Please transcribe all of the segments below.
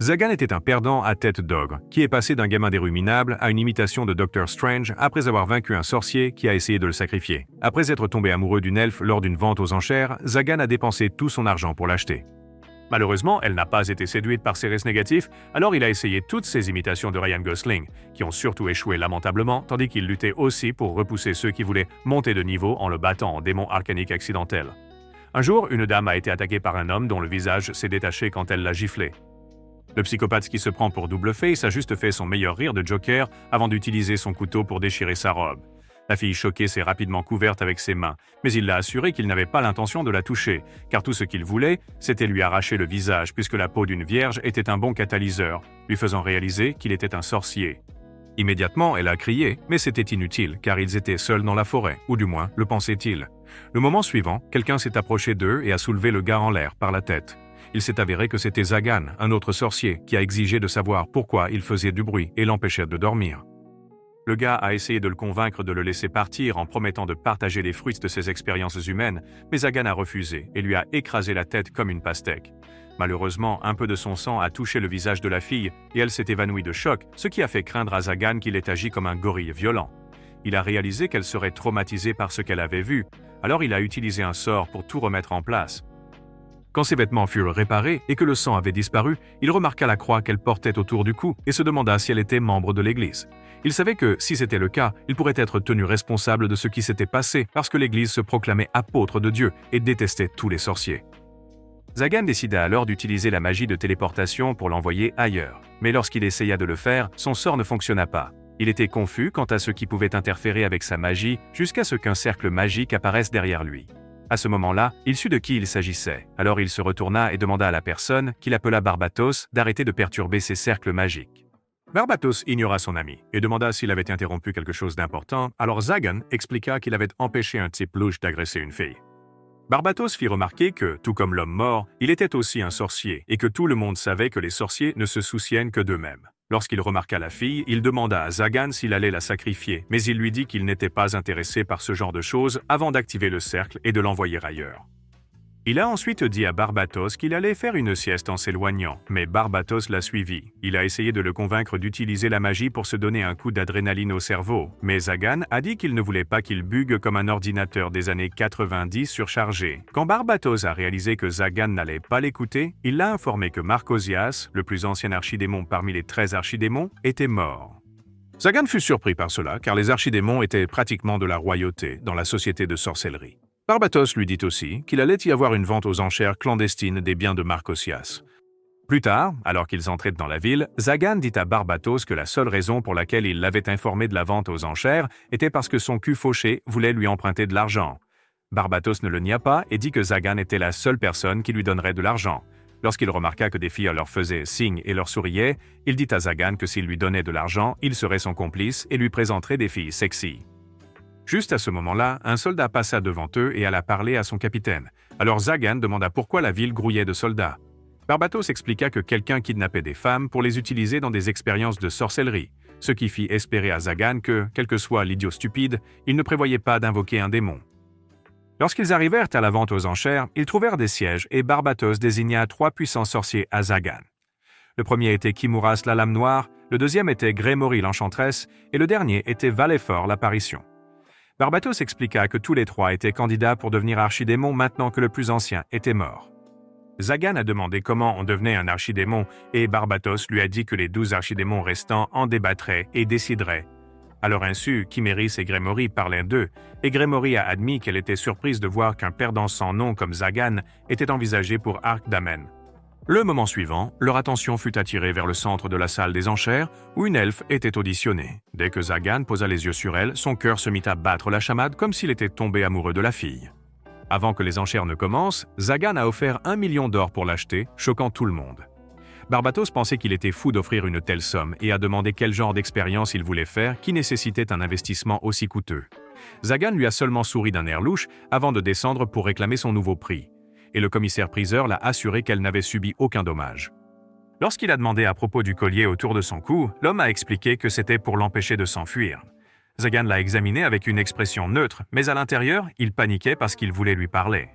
Zagan était un perdant à tête d'ogre, qui est passé d'un gamin des rues minables à une imitation de Dr. Strange après avoir vaincu un sorcier qui a essayé de le sacrifier. Après être tombé amoureux d'une elfe lors d'une vente aux enchères, Zagan a dépensé tout son argent pour l'acheter. Malheureusement, elle n'a pas été séduite par ses risques négatifs, alors il a essayé toutes ses imitations de Ryan Gosling, qui ont surtout échoué lamentablement, tandis qu'il luttait aussi pour repousser ceux qui voulaient monter de niveau en le battant en démon arcanique accidentel. Un jour, une dame a été attaquée par un homme dont le visage s'est détaché quand elle l'a giflé. Le psychopathe qui se prend pour double face a juste fait son meilleur rire de Joker avant d'utiliser son couteau pour déchirer sa robe. La fille choquée s'est rapidement couverte avec ses mains, mais il l'a assuré qu'il n'avait pas l'intention de la toucher, car tout ce qu'il voulait, c'était lui arracher le visage puisque la peau d'une vierge était un bon catalyseur, lui faisant réaliser qu'il était un sorcier. Immédiatement, elle a crié, mais c'était inutile, car ils étaient seuls dans la forêt, ou du moins, le pensait-il. Le moment suivant, quelqu'un s'est approché d'eux et a soulevé le gars en l'air par la tête. Il s'est avéré que c'était Zagan, un autre sorcier, qui a exigé de savoir pourquoi il faisait du bruit et l'empêchait de dormir. Le gars a essayé de le convaincre de le laisser partir en promettant de partager les fruits de ses expériences humaines, mais Zagan a refusé et lui a écrasé la tête comme une pastèque. Malheureusement, un peu de son sang a touché le visage de la fille et elle s'est évanouie de choc, ce qui a fait craindre à Zagan qu'il ait agi comme un gorille violent. Il a réalisé qu'elle serait traumatisée par ce qu'elle avait vu, alors il a utilisé un sort pour tout remettre en place. Quand ses vêtements furent réparés et que le sang avait disparu, il remarqua la croix qu'elle portait autour du cou et se demanda si elle était membre de l'Église. Il savait que, si c'était le cas, il pourrait être tenu responsable de ce qui s'était passé parce que l'Église se proclamait apôtre de Dieu et détestait tous les sorciers. Zagan décida alors d'utiliser la magie de téléportation pour l'envoyer ailleurs. Mais lorsqu'il essaya de le faire, son sort ne fonctionna pas. Il était confus quant à ce qui pouvait interférer avec sa magie jusqu'à ce qu'un cercle magique apparaisse derrière lui. À ce moment-là, il sut de qui il s'agissait. Alors il se retourna et demanda à la personne, qu'il appela Barbatos, d'arrêter de perturber ses cercles magiques. Barbatos ignora son ami et demanda s'il avait interrompu quelque chose d'important, alors Zagan expliqua qu'il avait empêché un type louche d'agresser une fille. Barbatos fit remarquer que, tout comme l'homme mort, il était aussi un sorcier et que tout le monde savait que les sorciers ne se souciennent que d'eux-mêmes. Lorsqu'il remarqua la fille, il demanda à Zagan s'il allait la sacrifier, mais il lui dit qu'il n'était pas intéressé par ce genre de choses avant d'activer le cercle et de l'envoyer ailleurs. Il a ensuite dit à Barbatos qu'il allait faire une sieste en s'éloignant, mais Barbatos l'a suivi. Il a essayé de le convaincre d'utiliser la magie pour se donner un coup d'adrénaline au cerveau, mais Zagan a dit qu'il ne voulait pas qu'il bugue comme un ordinateur des années 90 surchargé. Quand Barbatos a réalisé que Zagan n'allait pas l'écouter, il l'a informé que Marcosias, le plus ancien archidémon parmi les 13 archidémons, était mort. Zagan fut surpris par cela, car les archidémons étaient pratiquement de la royauté dans la société de sorcellerie. Barbatos lui dit aussi qu'il allait y avoir une vente aux enchères clandestine des biens de Marcosias. Plus tard, alors qu'ils entraient dans la ville, Zagan dit à Barbatos que la seule raison pour laquelle il l'avait informé de la vente aux enchères était parce que son cul fauché voulait lui emprunter de l'argent. Barbatos ne le nia pas et dit que Zagan était la seule personne qui lui donnerait de l'argent. Lorsqu'il remarqua que des filles leur faisaient signe et leur souriaient, il dit à Zagan que s'il lui donnait de l'argent, il serait son complice et lui présenterait des filles sexy. Juste à ce moment-là, un soldat passa devant eux et alla parler à son capitaine. Alors Zagan demanda pourquoi la ville grouillait de soldats. Barbatos expliqua que quelqu'un kidnappait des femmes pour les utiliser dans des expériences de sorcellerie, ce qui fit espérer à Zagan que, quel que soit l'idiot stupide, il ne prévoyait pas d'invoquer un démon. Lorsqu'ils arrivèrent à la vente aux enchères, ils trouvèrent des sièges et Barbatos désigna 3 puissants sorciers à Zagan. Le premier était Kimuras la lame noire, le deuxième était Grémory l'enchanteresse et le dernier était Valéfor l'apparition. Barbatos expliqua que tous les 3 étaient candidats pour devenir archidémon maintenant que le plus ancien était mort. Zagan a demandé comment on devenait un archidémon et Barbatos lui a dit que les 12 archidémons restants en débattraient et décideraient. À leur insu, Chiméris et Grémory parlaient d'eux, et Grémory a admis qu'elle était surprise de voir qu'un perdant sans nom comme Zagan était envisagé pour Arc-Damen. Le moment suivant, leur attention fut attirée vers le centre de la salle des enchères où une elfe était auditionnée. Dès que Zagan posa les yeux sur elle, son cœur se mit à battre la chamade comme s'il était tombé amoureux de la fille. Avant que les enchères ne commencent, Zagan a offert 1 million d'or pour l'acheter, choquant tout le monde. Barbatos pensait qu'il était fou d'offrir une telle somme et a demandé quel genre d'expérience il voulait faire qui nécessitait un investissement aussi coûteux. Zagan lui a seulement souri d'un air louche avant de descendre pour réclamer son nouveau prix. Et le commissaire-priseur l'a assuré qu'elle n'avait subi aucun dommage. Lorsqu'il a demandé à propos du collier autour de son cou, l'homme a expliqué que c'était pour l'empêcher de s'enfuir. Zagan l'a examiné avec une expression neutre, mais à l'intérieur, il paniquait parce qu'il voulait lui parler.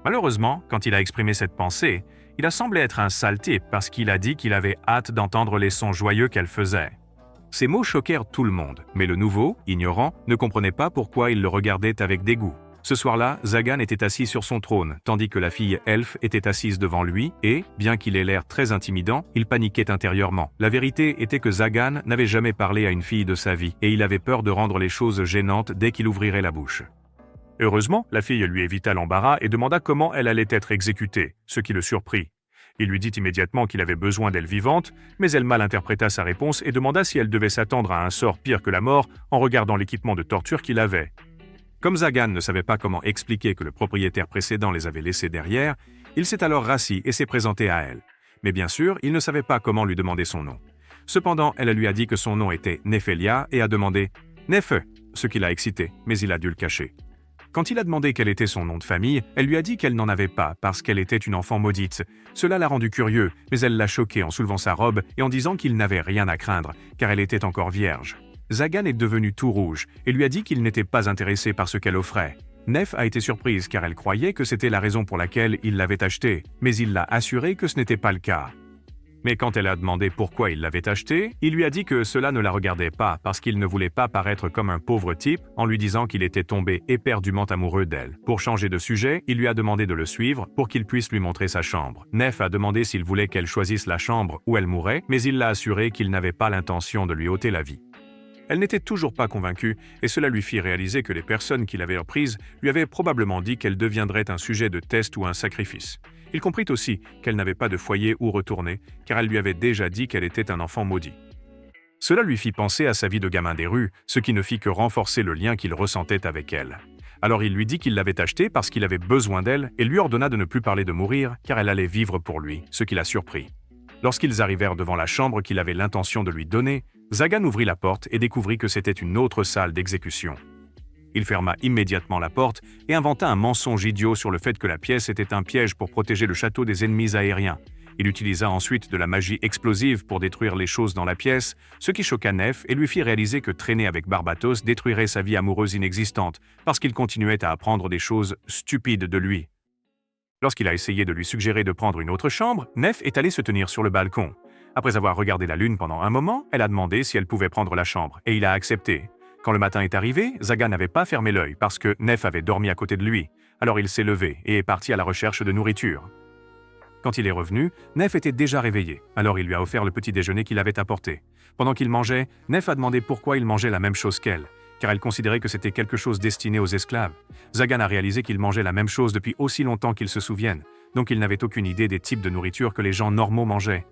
Malheureusement, quand il a exprimé cette pensée, Il a semblé être un sale type parce qu'il a dit qu'il avait hâte d'entendre les sons joyeux qu'elle faisait. Ces mots choquèrent tout le monde, mais le nouveau, ignorant, ne comprenait pas pourquoi il le regardait avec dégoût. Ce soir-là, Zagan était assis sur son trône, tandis que la fille elfe était assise devant lui et, bien qu'il ait l'air très intimidant, il paniquait intérieurement. La vérité était que Zagan n'avait jamais parlé à une fille de sa vie et il avait peur de rendre les choses gênantes dès qu'il ouvrirait la bouche. Heureusement, la fille lui évita l'embarras et demanda comment elle allait être exécutée, ce qui le surprit. Il lui dit immédiatement qu'il avait besoin d'elle vivante, mais elle mal interpréta sa réponse et demanda si elle devait s'attendre à un sort pire que la mort en regardant l'équipement de torture qu'il avait. Comme Zagan ne savait pas comment expliquer que le propriétaire précédent les avait laissés derrière, il s'est alors rassis et s'est présenté à elle. Mais bien sûr, il ne savait pas comment lui demander son nom. Cependant, elle lui a dit que son nom était Nephelia et a demandé « Nefe », ce qui l'a excité, mais il a dû le cacher. Quand il a demandé quel était son nom de famille, elle lui a dit qu'elle n'en avait pas parce qu'elle était une enfant maudite. Cela l'a rendu curieux, mais elle l'a choqué en soulevant sa robe et en disant qu'il n'avait rien à craindre, car elle était encore vierge. Zagan est devenu tout rouge et lui a dit qu'il n'était pas intéressé par ce qu'elle offrait. Nef a été surprise car elle croyait que c'était la raison pour laquelle il l'avait acheté, mais il l'a assuré que ce n'était pas le cas. Mais quand elle a demandé pourquoi il l'avait acheté, il lui a dit que cela ne la regardait pas parce qu'il ne voulait pas paraître comme un pauvre type en lui disant qu'il était tombé éperdument amoureux d'elle. Pour changer de sujet, il lui a demandé de le suivre pour qu'il puisse lui montrer sa chambre. Nef a demandé s'il voulait qu'elle choisisse la chambre où elle mourrait, mais il l'a assuré qu'il n'avait pas l'intention de lui ôter la vie. Elle n'était toujours pas convaincue et cela lui fit réaliser que les personnes qui l'avaient reprise lui avaient probablement dit qu'elle deviendrait un sujet de test ou un sacrifice. Il comprit aussi qu'elle n'avait pas de foyer où retourner, car elle lui avait déjà dit qu'elle était un enfant maudit. Cela lui fit penser à sa vie de gamin des rues, ce qui ne fit que renforcer le lien qu'il ressentait avec elle. Alors il lui dit qu'il l'avait achetée parce qu'il avait besoin d'elle et lui ordonna de ne plus parler de mourir, car elle allait vivre pour lui, ce qui l'a surpris. Lorsqu'ils arrivèrent devant la chambre qu'il avait l'intention de lui donner, Zagan ouvrit la porte et découvrit que c'était une autre salle d'exécution. Il ferma immédiatement la porte et inventa un mensonge idiot sur le fait que la pièce était un piège pour protéger le château des ennemis aériens. Il utilisa ensuite de la magie explosive pour détruire les choses dans la pièce, ce qui choqua Nef et lui fit réaliser que traîner avec Barbatos détruirait sa vie amoureuse inexistante, parce qu'il continuait à apprendre des choses stupides de lui. Lorsqu'il a essayé de lui suggérer de prendre une autre chambre, Nef est allée se tenir sur le balcon. Après avoir regardé la lune pendant un moment, elle a demandé si elle pouvait prendre la chambre, et il a accepté. Quand le matin est arrivé, Zagan n'avait pas fermé l'œil parce que Nef avait dormi à côté de lui. Alors il s'est levé et est parti à la recherche de nourriture. Quand il est revenu, Nef était déjà réveillé, alors il lui a offert le petit déjeuner qu'il avait apporté. Pendant qu'il mangeait, Nef a demandé pourquoi il mangeait la même chose qu'elle, car elle considérait que c'était quelque chose destiné aux esclaves. Zagan a réalisé qu'il mangeait la même chose depuis aussi longtemps qu'il se souvienne, donc il n'avait aucune idée des types de nourriture que les gens normaux mangeaient.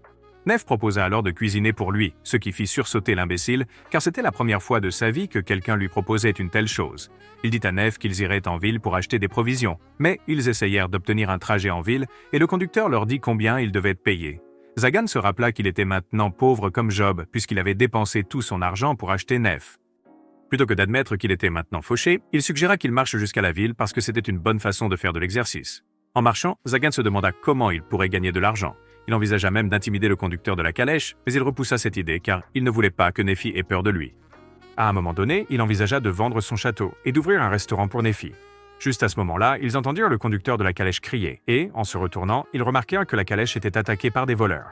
Nef proposa alors de cuisiner pour lui, ce qui fit sursauter l'imbécile, car c'était la première fois de sa vie que quelqu'un lui proposait une telle chose. Il dit à Nef qu'ils iraient en ville pour acheter des provisions, mais ils essayèrent d'obtenir un trajet en ville et le conducteur leur dit combien ils devaient être payés. Zagan se rappela qu'il était maintenant pauvre comme Job, puisqu'il avait dépensé tout son argent pour acheter Nef. Plutôt que d'admettre qu'il était maintenant fauché, il suggéra qu'il marche jusqu'à la ville parce que c'était une bonne façon de faire de l'exercice. En marchant, Zagan se demanda comment il pourrait gagner de l'argent. Il envisagea même d'intimider le conducteur de la calèche, mais il repoussa cette idée car il ne voulait pas que Nefi ait peur de lui. À un moment donné, il envisagea de vendre son château et d'ouvrir un restaurant pour Nefi. Juste à ce moment-là, ils entendirent le conducteur de la calèche crier et, en se retournant, ils remarquèrent que la calèche était attaquée par des voleurs.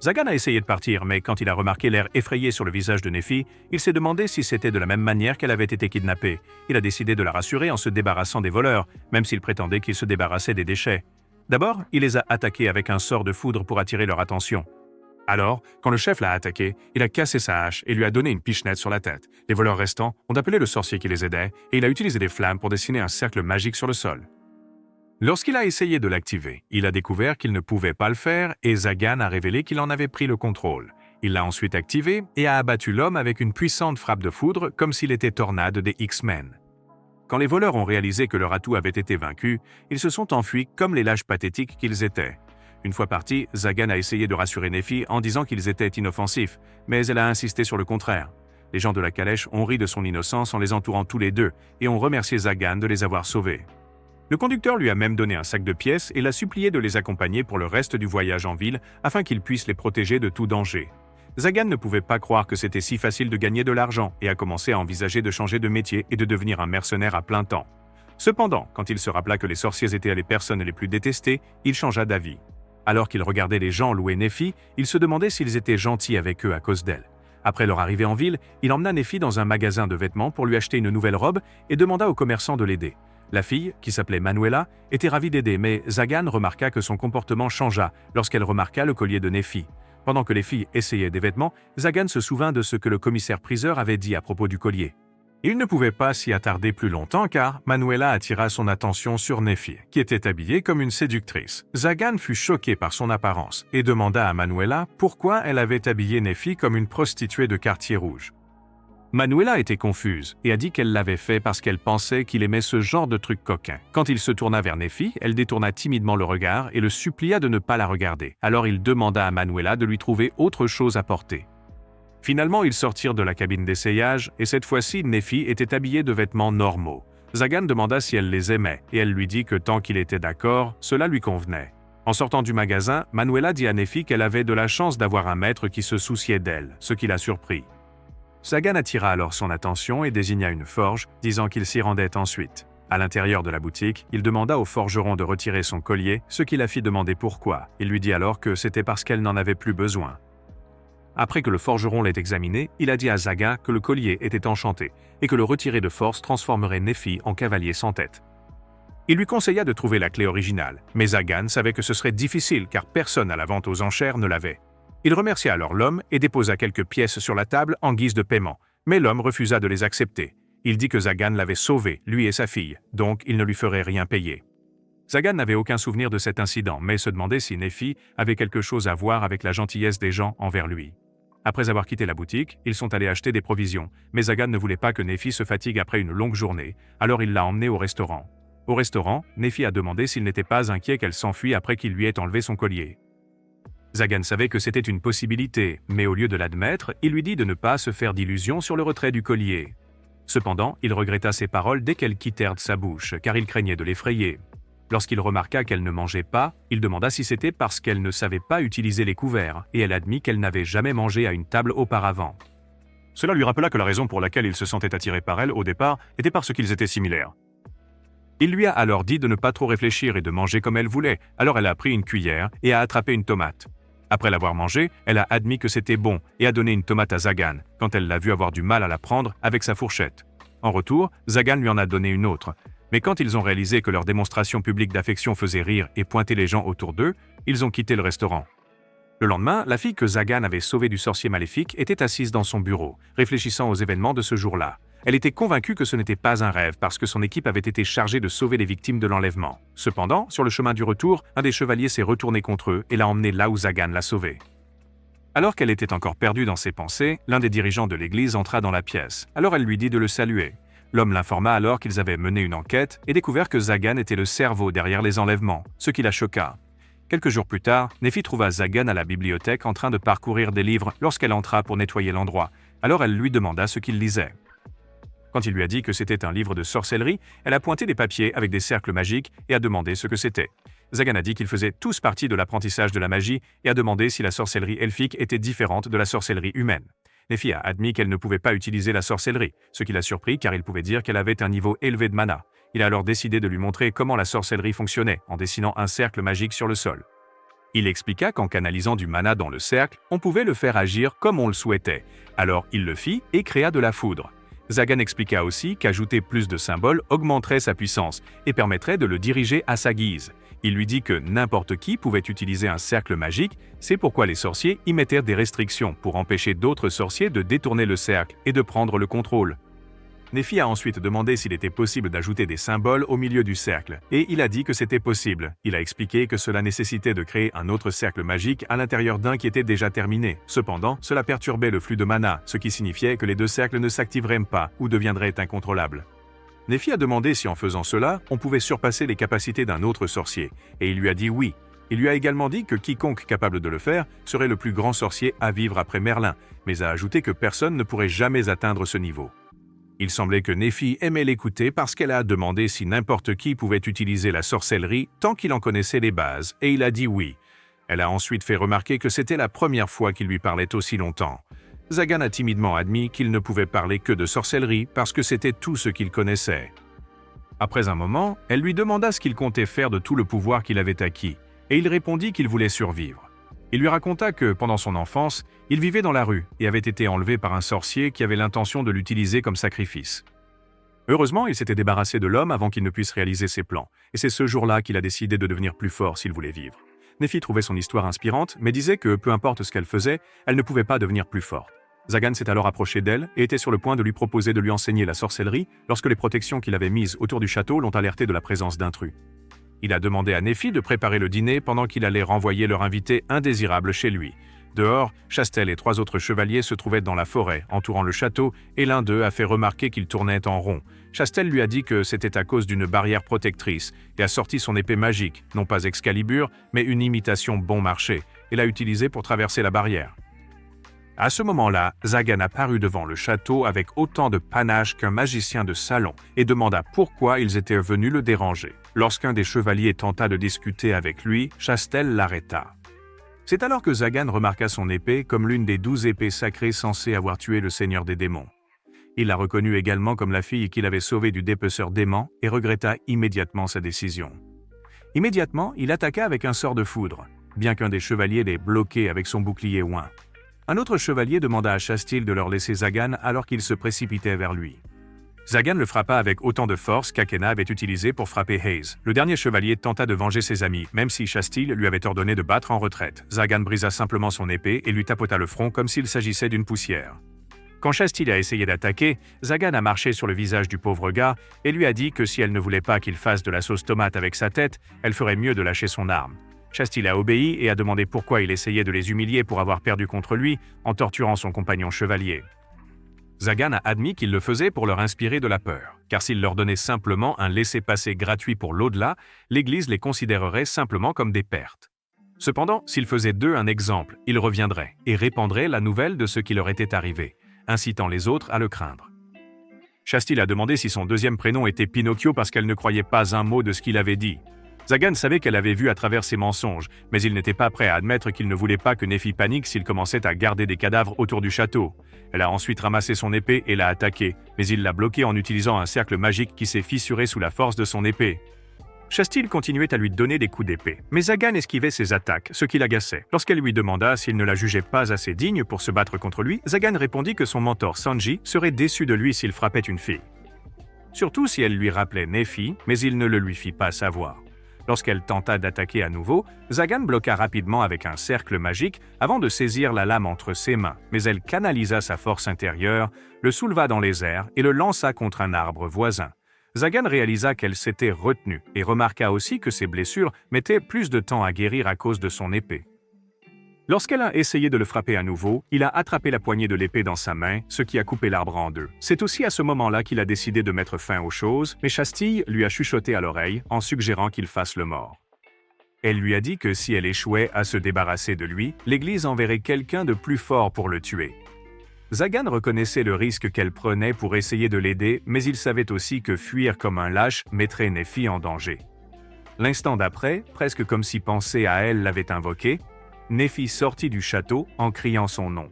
Zagan a essayé de partir, mais quand il a remarqué l'air effrayé sur le visage de Nefi, il s'est demandé si c'était de la même manière qu'elle avait été kidnappée. Il a décidé de la rassurer en se débarrassant des voleurs, même s'il prétendait qu'il se débarrassait des déchets. D'abord, il les a attaqués avec un sort de foudre pour attirer leur attention. Alors, quand le chef l'a attaqué, il a cassé sa hache et lui a donné une pichenette sur la tête. Les voleurs restants ont appelé le sorcier qui les aidait et il a utilisé des flammes pour dessiner un cercle magique sur le sol. Lorsqu'il a essayé de l'activer, il a découvert qu'il ne pouvait pas le faire et Zagan a révélé qu'il en avait pris le contrôle. Il l'a ensuite activé et a abattu l'homme avec une puissante frappe de foudre comme s'il était Tornade des X-Men. Quand les voleurs ont réalisé que leur atout avait été vaincu, ils se sont enfuis comme les lâches pathétiques qu'ils étaient. Une fois partis, Zagan a essayé de rassurer Nefi en disant qu'ils étaient inoffensifs, mais elle a insisté sur le contraire. Les gens de la calèche ont ri de son innocence en les entourant tous les deux et ont remercié Zagan de les avoir sauvés. Le conducteur lui a même donné un sac de pièces et l'a supplié de les accompagner pour le reste du voyage en ville afin qu'il puisse les protéger de tout danger. Zagan ne pouvait pas croire que c'était si facile de gagner de l'argent et a commencé à envisager de changer de métier et de devenir un mercenaire à plein temps. Cependant, quand il se rappela que les sorciers étaient les personnes les plus détestées, il changea d'avis. Alors qu'il regardait les gens louer Nephi, il se demandait s'ils étaient gentils avec eux à cause d'elle. Après leur arrivée en ville, il emmena Nephi dans un magasin de vêtements pour lui acheter une nouvelle robe et demanda au commerçant de l'aider. La fille, qui s'appelait Manuela, était ravie d'aider, mais Zagan remarqua que son comportement changea lorsqu'elle remarqua le collier de Nephi. Pendant que les filles essayaient des vêtements, Zagan se souvint de ce que le commissaire-priseur avait dit à propos du collier. Il ne pouvait pas s'y attarder plus longtemps car Manuela attira son attention sur Nephi, qui était habillée comme une séductrice. Zagan fut choqué par son apparence et demanda à Manuela pourquoi elle avait habillé Nephi comme une prostituée de quartier rouge. Manuela était confuse et a dit qu'elle l'avait fait parce qu'elle pensait qu'il aimait ce genre de trucs coquins. Quand il se tourna vers Nephi, elle détourna timidement le regard et le supplia de ne pas la regarder. Alors il demanda à Manuela de lui trouver autre chose à porter. Finalement, ils sortirent de la cabine d'essayage et cette fois-ci, Nephi était habillée de vêtements normaux. Zagan demanda si elle les aimait et elle lui dit que tant qu'il était d'accord, cela lui convenait. En sortant du magasin, Manuela dit à Nephi qu'elle avait de la chance d'avoir un maître qui se souciait d'elle, ce qui la surprit. Zagan attira alors son attention et désigna une forge, disant qu'il s'y rendait ensuite. À l'intérieur de la boutique, il demanda au forgeron de retirer son collier, ce qui la fit demander pourquoi. Il lui dit alors que c'était parce qu'elle n'en avait plus besoin. Après que le forgeron l'ait examiné, il a dit à Zagan que le collier était enchanté et que le retirer de force transformerait Nephi en cavalier sans tête. Il lui conseilla de trouver la clé originale, mais Zagan savait que ce serait difficile car personne à la vente aux enchères ne l'avait. Il remercia alors l'homme et déposa quelques pièces sur la table en guise de paiement, mais l'homme refusa de les accepter. Il dit que Zagan l'avait sauvé, lui et sa fille, donc il ne lui ferait rien payer. Zagan n'avait aucun souvenir de cet incident, mais se demandait si Nephi avait quelque chose à voir avec la gentillesse des gens envers lui. Après avoir quitté la boutique, ils sont allés acheter des provisions, mais Zagan ne voulait pas que Nephi se fatigue après une longue journée, alors il l'a emmenée au restaurant. Au restaurant, Nephi a demandé s'il n'était pas inquiet qu'elle s'enfuit après qu'il lui ait enlevé son collier. Zagan savait que c'était une possibilité, mais au lieu de l'admettre, il lui dit de ne pas se faire d'illusions sur le retrait du collier. Cependant, il regretta ses paroles dès qu'elles quittèrent de sa bouche, car il craignait de l'effrayer. Lorsqu'il remarqua qu'elle ne mangeait pas, il demanda si c'était parce qu'elle ne savait pas utiliser les couverts, et elle admit qu'elle n'avait jamais mangé à une table auparavant. Cela lui rappela que la raison pour laquelle il se sentait attiré par elle au départ était parce qu'ils étaient similaires. Il lui a alors dit de ne pas trop réfléchir et de manger comme elle voulait, alors elle a pris une cuillère et a attrapé une tomate. Après l'avoir mangée, elle a admis que c'était bon et a donné une tomate à Zagan, quand elle l'a vu avoir du mal à la prendre avec sa fourchette. En retour, Zagan lui en a donné une autre. Mais quand ils ont réalisé que leur démonstration publique d'affection faisait rire et pointer les gens autour d'eux, ils ont quitté le restaurant. Le lendemain, la fille que Zagan avait sauvée du sorcier maléfique était assise dans son bureau, réfléchissant aux événements de ce jour-là. Elle était convaincue que ce n'était pas un rêve parce que son équipe avait été chargée de sauver les victimes de l'enlèvement. Cependant, sur le chemin du retour, un des chevaliers s'est retourné contre eux et l'a emmené là où Zagan l'a sauvée. Alors qu'elle était encore perdue dans ses pensées, l'un des dirigeants de l'église entra dans la pièce. Alors elle lui dit de le saluer. L'homme l'informa alors qu'ils avaient mené une enquête et découvert que Zagan était le cerveau derrière les enlèvements, ce qui la choqua. Quelques jours plus tard, Nephi trouva Zagan à la bibliothèque en train de parcourir des livres lorsqu'elle entra pour nettoyer l'endroit. Alors elle lui demanda ce qu'il lisait. Quand il lui a dit que c'était un livre de sorcellerie, elle a pointé des papiers avec des cercles magiques et a demandé ce que c'était. Zagan a dit qu'ils faisaient tous partie de l'apprentissage de la magie et a demandé si la sorcellerie elfique était différente de la sorcellerie humaine. Nephi a admis qu'elle ne pouvait pas utiliser la sorcellerie, ce qui l'a surpris car il pouvait dire qu'elle avait un niveau élevé de mana. Il a alors décidé de lui montrer comment la sorcellerie fonctionnait en dessinant un cercle magique sur le sol. Il expliqua qu'en canalisant du mana dans le cercle, on pouvait le faire agir comme on le souhaitait. Alors il le fit et créa de la foudre. Zagan expliqua aussi qu'ajouter plus de symboles augmenterait sa puissance et permettrait de le diriger à sa guise. Il lui dit que n'importe qui pouvait utiliser un cercle magique, c'est pourquoi les sorciers y mettèrent des restrictions pour empêcher d'autres sorciers de détourner le cercle et de prendre le contrôle. Nephi a ensuite demandé s'il était possible d'ajouter des symboles au milieu du cercle, et il a dit que c'était possible. Il a expliqué que cela nécessitait de créer un autre cercle magique à l'intérieur d'un qui était déjà terminé. Cependant, cela perturbait le flux de mana, ce qui signifiait que les deux cercles ne s'activeraient pas ou deviendraient incontrôlables. Nephi a demandé si en faisant cela, on pouvait surpasser les capacités d'un autre sorcier, et il lui a dit oui. Il lui a également dit que quiconque capable de le faire serait le plus grand sorcier à vivre après Merlin, mais a ajouté que personne ne pourrait jamais atteindre ce niveau. Il semblait que Nephi aimait l'écouter parce qu'elle a demandé si n'importe qui pouvait utiliser la sorcellerie tant qu'il en connaissait les bases, et il a dit oui. Elle a ensuite fait remarquer que c'était la première fois qu'il lui parlait aussi longtemps. Zagan a timidement admis qu'il ne pouvait parler que de sorcellerie parce que c'était tout ce qu'il connaissait. Après un moment, elle lui demanda ce qu'il comptait faire de tout le pouvoir qu'il avait acquis, et il répondit qu'il voulait survivre. Il lui raconta que, pendant son enfance, il vivait dans la rue et avait été enlevé par un sorcier qui avait l'intention de l'utiliser comme sacrifice. Heureusement, il s'était débarrassé de l'homme avant qu'il ne puisse réaliser ses plans, et c'est ce jour-là qu'il a décidé de devenir plus fort s'il voulait vivre. Nephi trouvait son histoire inspirante, mais disait que, peu importe ce qu'elle faisait, elle ne pouvait pas devenir plus forte. Zagan s'est alors approché d'elle et était sur le point de lui proposer de lui enseigner la sorcellerie lorsque les protections qu'il avait mises autour du château l'ont alerté de la présence d'intrus. Il a demandé à Nephi de préparer le dîner pendant qu'il allait renvoyer leur invité indésirable chez lui. Dehors, Chastel et 3 autres chevaliers se trouvaient dans la forêt, entourant le château, et l'un d'eux a fait remarquer qu'il tournait en rond. Chastel lui a dit que c'était à cause d'une barrière protectrice et a sorti son épée magique, non pas Excalibur, mais une imitation bon marché, et l'a utilisée pour traverser la barrière. À ce moment-là, Zagan apparut devant le château avec autant de panache qu'un magicien de salon et demanda pourquoi ils étaient venus le déranger. Lorsqu'un des chevaliers tenta de discuter avec lui, Chastel l'arrêta. C'est alors que Zagan remarqua son épée comme l'une des 12 épées sacrées censées avoir tué le seigneur des démons. Il la reconnut également comme la fille qu'il avait sauvée du dépeceur dément et regretta immédiatement sa décision. Immédiatement, il attaqua avec un sort de foudre, bien qu'un des chevaliers l'ait bloqué avec son bouclier oint. Un autre chevalier demanda à Chastil de leur laisser Zagan alors qu'il se précipitait vers lui. Zagan le frappa avec autant de force qu'Akena avait utilisé pour frapper Hayes. Le dernier chevalier tenta de venger ses amis, même si Chastil lui avait ordonné de battre en retraite. Zagan brisa simplement son épée et lui tapota le front comme s'il s'agissait d'une poussière. Quand Chastil a essayé d'attaquer, Zagan a marché sur le visage du pauvre gars et lui a dit que si elle ne voulait pas qu'il fasse de la sauce tomate avec sa tête, elle ferait mieux de lâcher son arme. Chastil a obéi et a demandé pourquoi il essayait de les humilier pour avoir perdu contre lui en torturant son compagnon chevalier. Zagan a admis qu'il le faisait pour leur inspirer de la peur, car s'il leur donnait simplement un laissez-passer gratuit pour l'au-delà, l'Église les considérerait simplement comme des pertes. Cependant, s'il faisait d'eux un exemple, ils reviendraient et répandraient la nouvelle de ce qui leur était arrivé, incitant les autres à le craindre. Chastil a demandé si son deuxième prénom était Pinocchio parce qu'elle ne croyait pas un mot de ce qu'il avait dit. Zagan savait qu'elle avait vu à travers ses mensonges, mais il n'était pas prêt à admettre qu'il ne voulait pas que Nephi panique s'il commençait à garder des cadavres autour du château. Elle a ensuite ramassé son épée et l'a attaqué, mais il l'a bloqué en utilisant un cercle magique qui s'est fissuré sous la force de son épée. Chastil continuait à lui donner des coups d'épée, mais Zagan esquivait ses attaques, ce qui l'agaçait. Lorsqu'elle lui demanda s'il ne la jugeait pas assez digne pour se battre contre lui, Zagan répondit que son mentor Sanji serait déçu de lui s'il frappait une fille. Surtout si elle lui rappelait Nephi, mais il ne le lui fit pas savoir. Lorsqu'elle tenta d'attaquer à nouveau, Zagan bloqua rapidement avec un cercle magique avant de saisir la lame entre ses mains, mais elle canalisa sa force intérieure, le souleva dans les airs et le lança contre un arbre voisin. Zagan réalisa qu'elle s'était retenue et remarqua aussi que ses blessures mettaient plus de temps à guérir à cause de son épée. Lorsqu'elle a essayé de le frapper à nouveau, il a attrapé la poignée de l'épée dans sa main, ce qui a coupé l'arbre en deux. C'est aussi à ce moment-là qu'il a décidé de mettre fin aux choses, mais Chastille lui a chuchoté à l'oreille en suggérant qu'il fasse le mort. Elle lui a dit que si elle échouait à se débarrasser de lui, l'Église enverrait quelqu'un de plus fort pour le tuer. Zagan reconnaissait le risque qu'elle prenait pour essayer de l'aider, mais il savait aussi que fuir comme un lâche mettrait Nephi en danger. L'instant d'après, presque comme si penser à elle l'avait invoqué, Nephi sortit du château en criant son nom.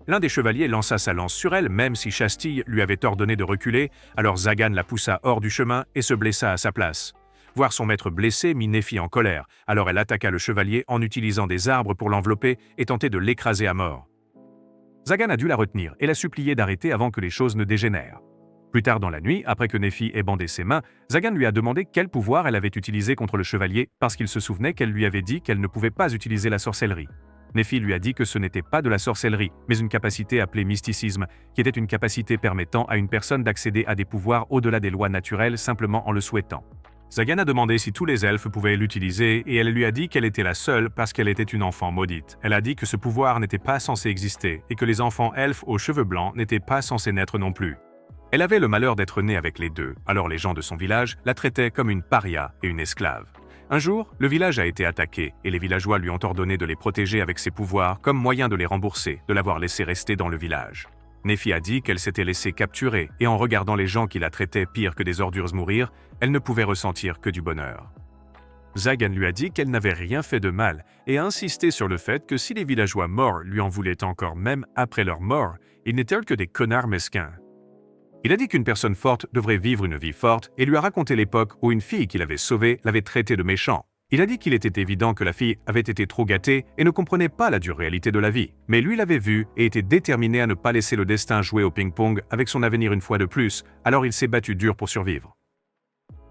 L'un des chevaliers lança sa lance sur elle, même si Chastille lui avait ordonné de reculer, alors Zagan la poussa hors du chemin et se blessa à sa place. Voir son maître blessé mit Nephi en colère, alors elle attaqua le chevalier en utilisant des arbres pour l'envelopper et tentait de l'écraser à mort. Zagan a dû la retenir et la supplier d'arrêter avant que les choses ne dégénèrent. Plus tard dans la nuit, après que Nephi ait bandé ses mains, Zagan lui a demandé quel pouvoir elle avait utilisé contre le chevalier parce qu'il se souvenait qu'elle lui avait dit qu'elle ne pouvait pas utiliser la sorcellerie. Nephi lui a dit que ce n'était pas de la sorcellerie, mais une capacité appelée mysticisme, qui était une capacité permettant à une personne d'accéder à des pouvoirs au-delà des lois naturelles simplement en le souhaitant. Zagan a demandé si tous les elfes pouvaient l'utiliser et elle lui a dit qu'elle était la seule parce qu'elle était une enfant maudite. Elle a dit que ce pouvoir n'était pas censé exister et que les enfants elfes aux cheveux blancs n'étaient pas censés naître non plus. Elle avait le malheur d'être née avec les deux, alors les gens de son village la traitaient comme une paria et une esclave. Un jour, le village a été attaqué et les villageois lui ont ordonné de les protéger avec ses pouvoirs comme moyen de les rembourser, de l'avoir laissé rester dans le village. Nephi a dit qu'elle s'était laissée capturer et en regardant les gens qui la traitaient pire que des ordures mourir, elle ne pouvait ressentir que du bonheur. Zagan lui a dit qu'elle n'avait rien fait de mal et a insisté sur le fait que si les villageois morts lui en voulaient encore même après leur mort, ils n'étaient que des connards mesquins. Il a dit qu'une personne forte devrait vivre une vie forte et lui a raconté l'époque où une fille qu'il avait sauvée l'avait traité de méchant. Il a dit qu'il était évident que la fille avait été trop gâtée et ne comprenait pas la dure réalité de la vie. Mais lui l'avait vu et était déterminé à ne pas laisser le destin jouer au ping-pong avec son avenir une fois de plus, alors il s'est battu dur pour survivre.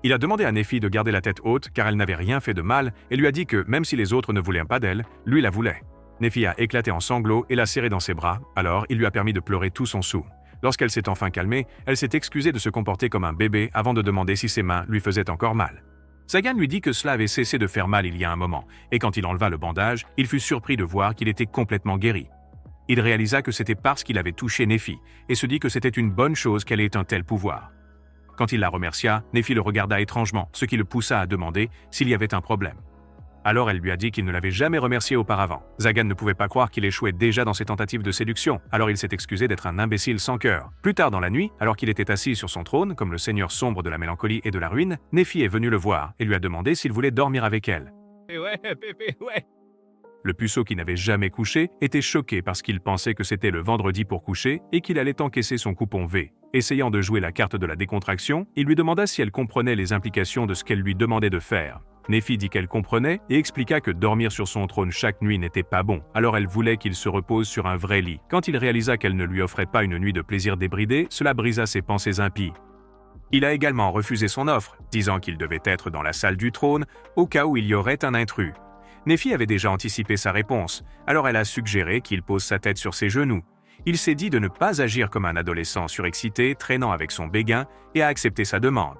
Il a demandé à Nefi de garder la tête haute car elle n'avait rien fait de mal et lui a dit que même si les autres ne voulaient pas d'elle, lui la voulait. Nefi a éclaté en sanglots et l'a serrée dans ses bras, alors il lui a permis de pleurer tout son soûl. Lorsqu'elle s'est enfin calmée, elle s'est excusée de se comporter comme un bébé avant de demander si ses mains lui faisaient encore mal. Zagan lui dit que cela avait cessé de faire mal il y a un moment, et quand il enleva le bandage, il fut surpris de voir qu'il était complètement guéri. Il réalisa que c'était parce qu'il avait touché Nefi, et se dit que c'était une bonne chose qu'elle ait un tel pouvoir. Quand il la remercia, Nefi le regarda étrangement, ce qui le poussa à demander s'il y avait un problème. Alors elle lui a dit qu'il ne l'avait jamais remercié auparavant. Zagan ne pouvait pas croire qu'il échouait déjà dans ses tentatives de séduction, alors il s'est excusé d'être un imbécile sans cœur. Plus tard dans la nuit, alors qu'il était assis sur son trône, comme le seigneur sombre de la mélancolie et de la ruine, Nefi est venu le voir et lui a demandé s'il voulait dormir avec elle. Le puceau qui n'avait jamais couché était choqué parce qu'il pensait que c'était le vendredi pour coucher et qu'il allait encaisser son coupon V. Essayant de jouer la carte de la décontraction, il lui demanda si elle comprenait les implications de ce qu'elle lui demandait de faire. Nefi dit qu'elle comprenait et expliqua que dormir sur son trône chaque nuit n'était pas bon, alors elle voulait qu'il se repose sur un vrai lit. Quand il réalisa qu'elle ne lui offrait pas une nuit de plaisir débridé, cela brisa ses pensées impies. Il a également refusé son offre, disant qu'il devait être dans la salle du trône au cas où il y aurait un intrus. Nefi avait déjà anticipé sa réponse, alors elle a suggéré qu'il pose sa tête sur ses genoux. Il s'est dit de ne pas agir comme un adolescent surexcité traînant avec son béguin et a accepté sa demande.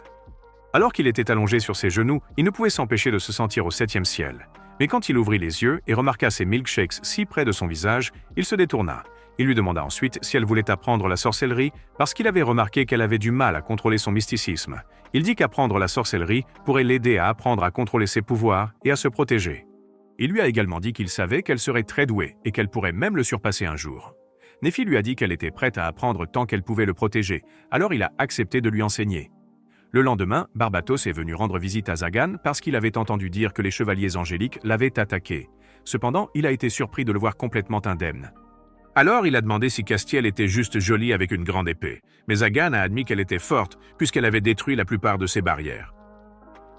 Alors qu'il était allongé sur ses genoux, il ne pouvait s'empêcher de se sentir au 7e ciel. Mais quand il ouvrit les yeux et remarqua ses milkshakes si près de son visage, il se détourna. Il lui demanda ensuite si elle voulait apprendre la sorcellerie parce qu'il avait remarqué qu'elle avait du mal à contrôler son mysticisme. Il dit qu'apprendre la sorcellerie pourrait l'aider à apprendre à contrôler ses pouvoirs et à se protéger. Il lui a également dit qu'il savait qu'elle serait très douée et qu'elle pourrait même le surpasser un jour. Nefi lui a dit qu'elle était prête à apprendre tant qu'elle pouvait le protéger, alors il a accepté de lui enseigner. Le lendemain, Barbatos est venu rendre visite à Zagan parce qu'il avait entendu dire que les chevaliers angéliques l'avaient attaqué. Cependant, il a été surpris de le voir complètement indemne. Alors, il a demandé si Castiel était juste jolie avec une grande épée, mais Zagan a admis qu'elle était forte puisqu'elle avait détruit la plupart de ses barrières.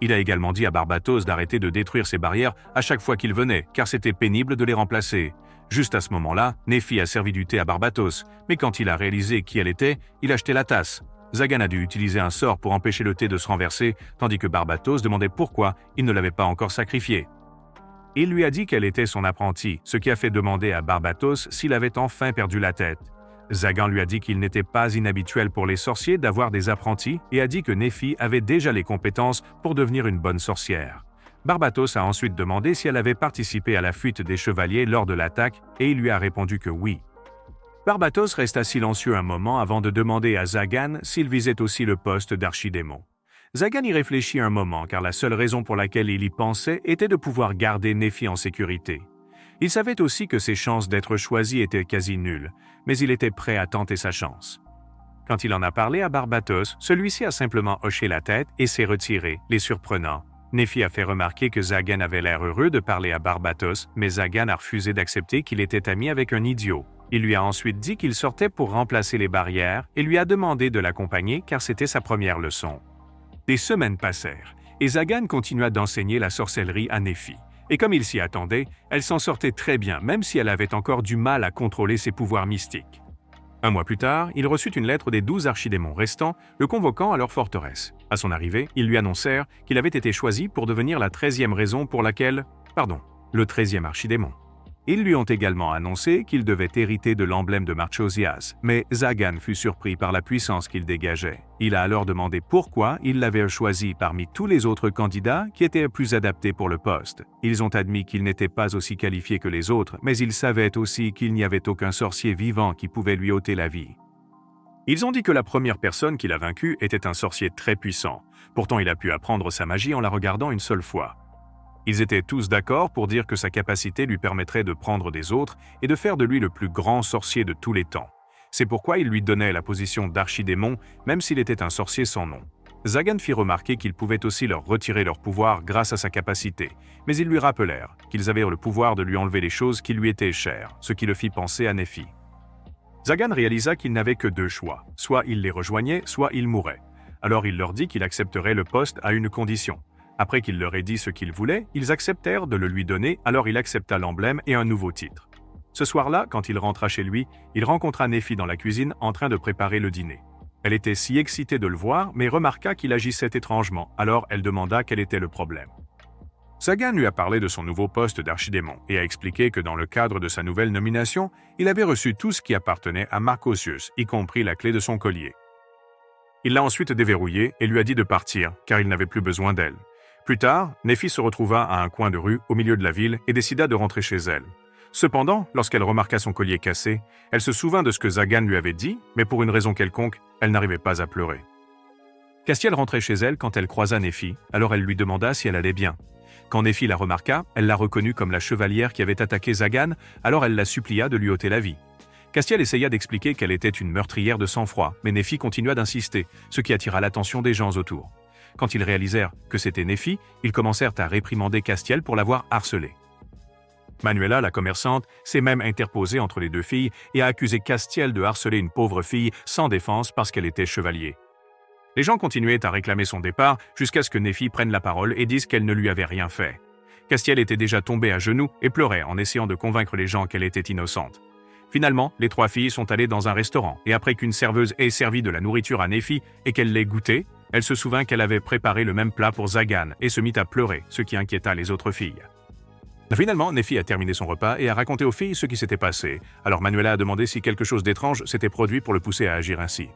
Il a également dit à Barbatos d'arrêter de détruire ses barrières à chaque fois qu'il venait, car c'était pénible de les remplacer. Juste à ce moment-là, Nefi a servi du thé à Barbatos, mais quand il a réalisé qui elle était, il a jeté la tasse. Zagan a dû utiliser un sort pour empêcher le thé de se renverser, tandis que Barbatos demandait pourquoi il ne l'avait pas encore sacrifiée. Il lui a dit qu'elle était son apprentie, ce qui a fait demander à Barbatos s'il avait enfin perdu la tête. Zagan lui a dit qu'il n'était pas inhabituel pour les sorciers d'avoir des apprentis et a dit que Nefi avait déjà les compétences pour devenir une bonne sorcière. Barbatos a ensuite demandé si elle avait participé à la fuite des chevaliers lors de l'attaque et il lui a répondu que oui. Barbatos resta silencieux un moment avant de demander à Zagan s'il visait aussi le poste d'archidémon. Zagan y réfléchit un moment car la seule raison pour laquelle il y pensait était de pouvoir garder Nefi en sécurité. Il savait aussi que ses chances d'être choisi étaient quasi nulles, mais il était prêt à tenter sa chance. Quand il en a parlé à Barbatos, celui-ci a simplement hoché la tête et s'est retiré, les surprenant. Nefi a fait remarquer que Zagan avait l'air heureux de parler à Barbatos, mais Zagan a refusé d'accepter qu'il était ami avec un idiot. Il lui a ensuite dit qu'il sortait pour remplacer les barrières et lui a demandé de l'accompagner car c'était sa première leçon. Des semaines passèrent et Zagan continua d'enseigner la sorcellerie à Nefi. Et comme il s'y attendait, elle s'en sortait très bien même si elle avait encore du mal à contrôler ses pouvoirs mystiques. Un mois plus tard, il reçut une lettre des 12 archidémons restants, le convoquant à leur forteresse. À son arrivée, ils lui annoncèrent qu'il avait été choisi pour devenir la 13e raison pour laquelle... le 13e archidémon. Ils lui ont également annoncé qu'il devait hériter de l'emblème de Marchosias, mais Zagan fut surpris par la puissance qu'il dégageait. Il a alors demandé pourquoi il l'avait choisi parmi tous les autres candidats qui étaient plus adaptés pour le poste. Ils ont admis qu'il n'était pas aussi qualifié que les autres, mais ils savaient aussi qu'il n'y avait aucun sorcier vivant qui pouvait lui ôter la vie. Ils ont dit que la première personne qu'il a vaincue était un sorcier très puissant. Pourtant, il a pu apprendre sa magie en la regardant une seule fois. Ils étaient tous d'accord pour dire que sa capacité lui permettrait de prendre des autres et de faire de lui le plus grand sorcier de tous les temps. C'est pourquoi ils lui donnaient la position d'archidémon, même s'il était un sorcier sans nom. Zagan fit remarquer qu'il pouvait aussi leur retirer leur pouvoir grâce à sa capacité, mais ils lui rappelèrent qu'ils avaient le pouvoir de lui enlever les choses qui lui étaient chères, ce qui le fit penser à Nefi. Zagan réalisa qu'il n'avait que deux choix, soit il les rejoignait, soit il mourait. Alors il leur dit qu'il accepterait le poste à une condition. Après qu'il leur ait dit ce qu'ils voulaient, ils acceptèrent de le lui donner, alors il accepta l'emblème et un nouveau titre. Ce soir-là, quand il rentra chez lui, il rencontra Nephi dans la cuisine en train de préparer le dîner. Elle était si excitée de le voir, mais remarqua qu'il agissait étrangement, alors elle demanda quel était le problème. Zagan lui a parlé de son nouveau poste d'archidémon et a expliqué que dans le cadre de sa nouvelle nomination, il avait reçu tout ce qui appartenait à Marcosius, y compris la clé de son collier. Il l'a ensuite déverrouillée et lui a dit de partir, car il n'avait plus besoin d'elle. Plus tard, Nephi se retrouva à un coin de rue au milieu de la ville et décida de rentrer chez elle. Cependant, lorsqu'elle remarqua son collier cassé, elle se souvint de ce que Zagan lui avait dit, mais pour une raison quelconque, elle n'arrivait pas à pleurer. Castiel rentrait chez elle quand elle croisa Nephi, alors elle lui demanda si elle allait bien. Quand Nephi la remarqua, elle la reconnut comme la chevalière qui avait attaqué Zagan, alors elle la supplia de lui ôter la vie. Castiel essaya d'expliquer qu'elle était une meurtrière de sang-froid, mais Nephi continua d'insister, ce qui attira l'attention des gens autour. Quand ils réalisèrent que c'était Nephi, ils commencèrent à réprimander Castiel pour l'avoir harcelée. Manuela, la commerçante, s'est même interposée entre les deux filles et a accusé Castiel de harceler une pauvre fille sans défense parce qu'elle était chevalier. Les gens continuaient à réclamer son départ jusqu'à ce que Nephi prenne la parole et dise qu'elle ne lui avait rien fait. Castiel était déjà tombée à genoux et pleurait en essayant de convaincre les gens qu'elle était innocente. Finalement, les trois filles sont allées dans un restaurant et après qu'une serveuse ait servi de la nourriture à Nephi et qu'elle l'ait goûté, elle se souvint qu'elle avait préparé le même plat pour Zagan et se mit à pleurer, ce qui inquiéta les autres filles. Finalement, Nephi a terminé son repas et a raconté aux filles ce qui s'était passé, alors Manuela a demandé si quelque chose d'étrange s'était produit pour le pousser à agir ainsi.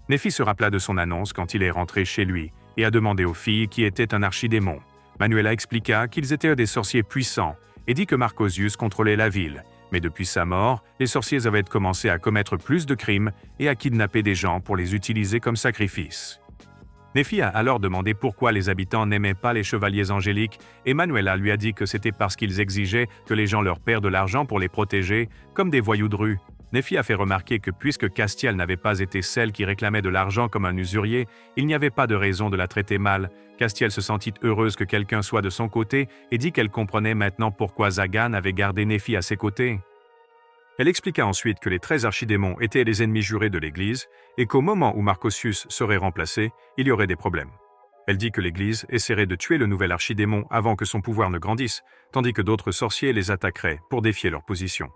Nephi se rappela de son annonce quand il est rentré chez lui et a demandé aux filles qui était un archidémon. Manuela expliqua qu'ils étaient des sorciers puissants et dit que Marcosius contrôlait la ville, mais depuis sa mort, les sorciers avaient commencé à commettre plus de crimes et à kidnapper des gens pour les utiliser comme sacrifice. Nephi a alors demandé pourquoi les habitants n'aimaient pas les chevaliers angéliques et Manuela lui a dit que c'était parce qu'ils exigeaient que les gens leur paient de l'argent pour les protéger, comme des voyous de rue. Nephi a fait remarquer que puisque Castiel n'avait pas été celle qui réclamait de l'argent comme un usurier, il n'y avait pas de raison de la traiter mal. Castiel se sentit heureuse que quelqu'un soit de son côté et dit qu'elle comprenait maintenant pourquoi Zagan avait gardé Nephi à ses côtés. Elle expliqua ensuite que les 13 archidémons étaient les ennemis jurés de l'Église et qu'au moment où Marcosius serait remplacé, il y aurait des problèmes. Elle dit que l'Église essaierait de tuer le nouvel archidémon avant que son pouvoir ne grandisse, tandis que d'autres sorciers les attaqueraient pour défier leur position.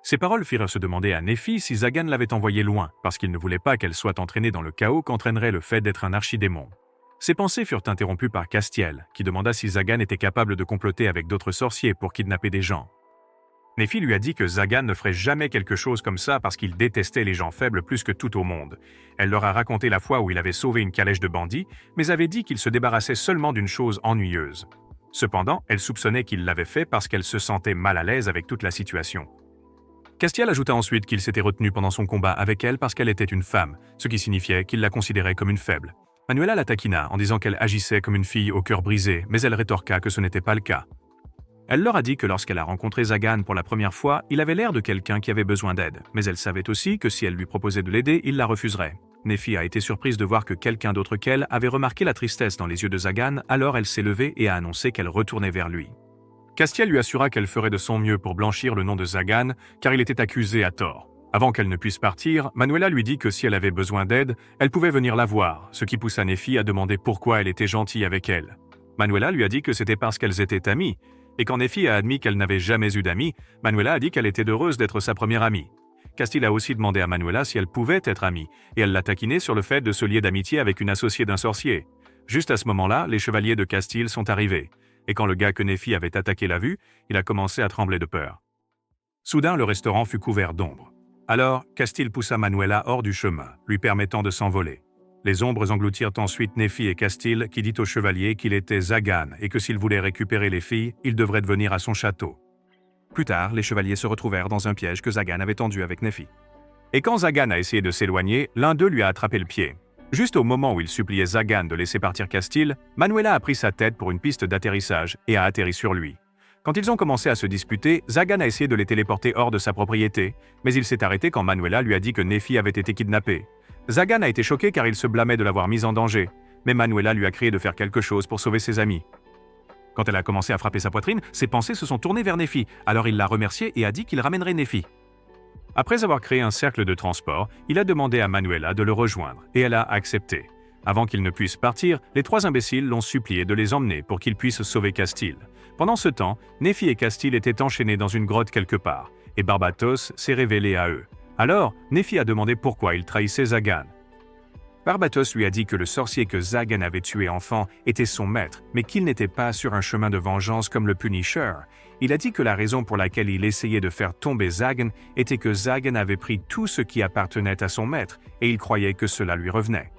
Ces paroles firent se demander à Nephi si Zagan l'avait envoyée loin, parce qu'il ne voulait pas qu'elle soit entraînée dans le chaos qu'entraînerait le fait d'être un archidémon. Ces pensées furent interrompues par Castiel, qui demanda si Zagan était capable de comploter avec d'autres sorciers pour kidnapper des gens. Nephi lui a dit que Zagan ne ferait jamais quelque chose comme ça parce qu'il détestait les gens faibles plus que tout au monde. Elle leur a raconté la fois où il avait sauvé une calèche de bandits, mais avait dit qu'il se débarrassait seulement d'une chose ennuyeuse. Cependant, elle soupçonnait qu'il l'avait fait parce qu'elle se sentait mal à l'aise avec toute la situation. Castiel ajouta ensuite qu'il s'était retenu pendant son combat avec elle parce qu'elle était une femme, ce qui signifiait qu'il la considérait comme une faible. Manuela la taquina en disant qu'elle agissait comme une fille au cœur brisé, mais elle rétorqua que ce n'était pas le cas. Elle leur a dit que lorsqu'elle a rencontré Zagan pour la première fois, il avait l'air de quelqu'un qui avait besoin d'aide, mais elle savait aussi que si elle lui proposait de l'aider, il la refuserait. Nephi a été surprise de voir que quelqu'un d'autre qu'elle avait remarqué la tristesse dans les yeux de Zagan, alors elle s'est levée et a annoncé qu'elle retournait vers lui. Castiel lui assura qu'elle ferait de son mieux pour blanchir le nom de Zagan, car il était accusé à tort. Avant qu'elle ne puisse partir, Manuela lui dit que si elle avait besoin d'aide, elle pouvait venir la voir, ce qui poussa Nephi à demander pourquoi elle était gentille avec elle. Manuela lui a dit que c'était parce qu'elles étaient amies, et quand Nephi a admis qu'elle n'avait jamais eu d'amis, Manuela a dit qu'elle était heureuse d'être sa première amie. Castiel a aussi demandé à Manuela si elle pouvait être amie, et elle l'a taquinée sur le fait de se lier d'amitié avec une associée d'un sorcier. Juste à ce moment-là, les chevaliers de Castille sont arrivés, et quand le gars que Nephi avait attaqué l'a vu, il a commencé à trembler de peur. Soudain, le restaurant fut couvert d'ombre. Alors, Castille poussa Manuela hors du chemin, lui permettant de s'envoler. Les ombres engloutirent ensuite Nephi et Castille, qui dit au chevalier qu'il était Zagan et que s'il voulait récupérer les filles, il devrait venir à son château. Plus tard, les chevaliers se retrouvèrent dans un piège que Zagan avait tendu avec Nephi. Et quand Zagan a essayé de s'éloigner, l'un d'eux lui a attrapé le pied. Juste au moment où il suppliait Zagan de laisser partir Castille, Manuela a pris sa tête pour une piste d'atterrissage et a atterri sur lui. Quand ils ont commencé à se disputer, Zagan a essayé de les téléporter hors de sa propriété, mais il s'est arrêté quand Manuela lui a dit que Nephi avait été kidnappé. Zagan a été choqué car il se blâmait de l'avoir mise en danger, mais Manuela lui a crié de faire quelque chose pour sauver ses amis. Quand elle a commencé à frapper sa poitrine, ses pensées se sont tournées vers Nephi, alors il l'a remercié et a dit qu'il ramènerait Nephi. Après avoir créé un cercle de transport, il a demandé à Manuela de le rejoindre, et elle a accepté. Avant qu'ils ne puissent partir, les trois imbéciles l'ont supplié de les emmener pour qu'ils puissent sauver Castile. Pendant ce temps, Nephi et Castile étaient enchaînés dans une grotte quelque part, et Barbatos s'est révélé à eux. Alors, Nephi a demandé pourquoi il trahissait Zagan. Barbatos lui a dit que le sorcier que Zagan avait tué enfant était son maître, mais qu'il n'était pas sur un chemin de vengeance comme le Punisher. Il a dit que la raison pour laquelle il essayait de faire tomber Zagan était que Zagan avait pris tout ce qui appartenait à son maître, et il croyait que cela lui revenait.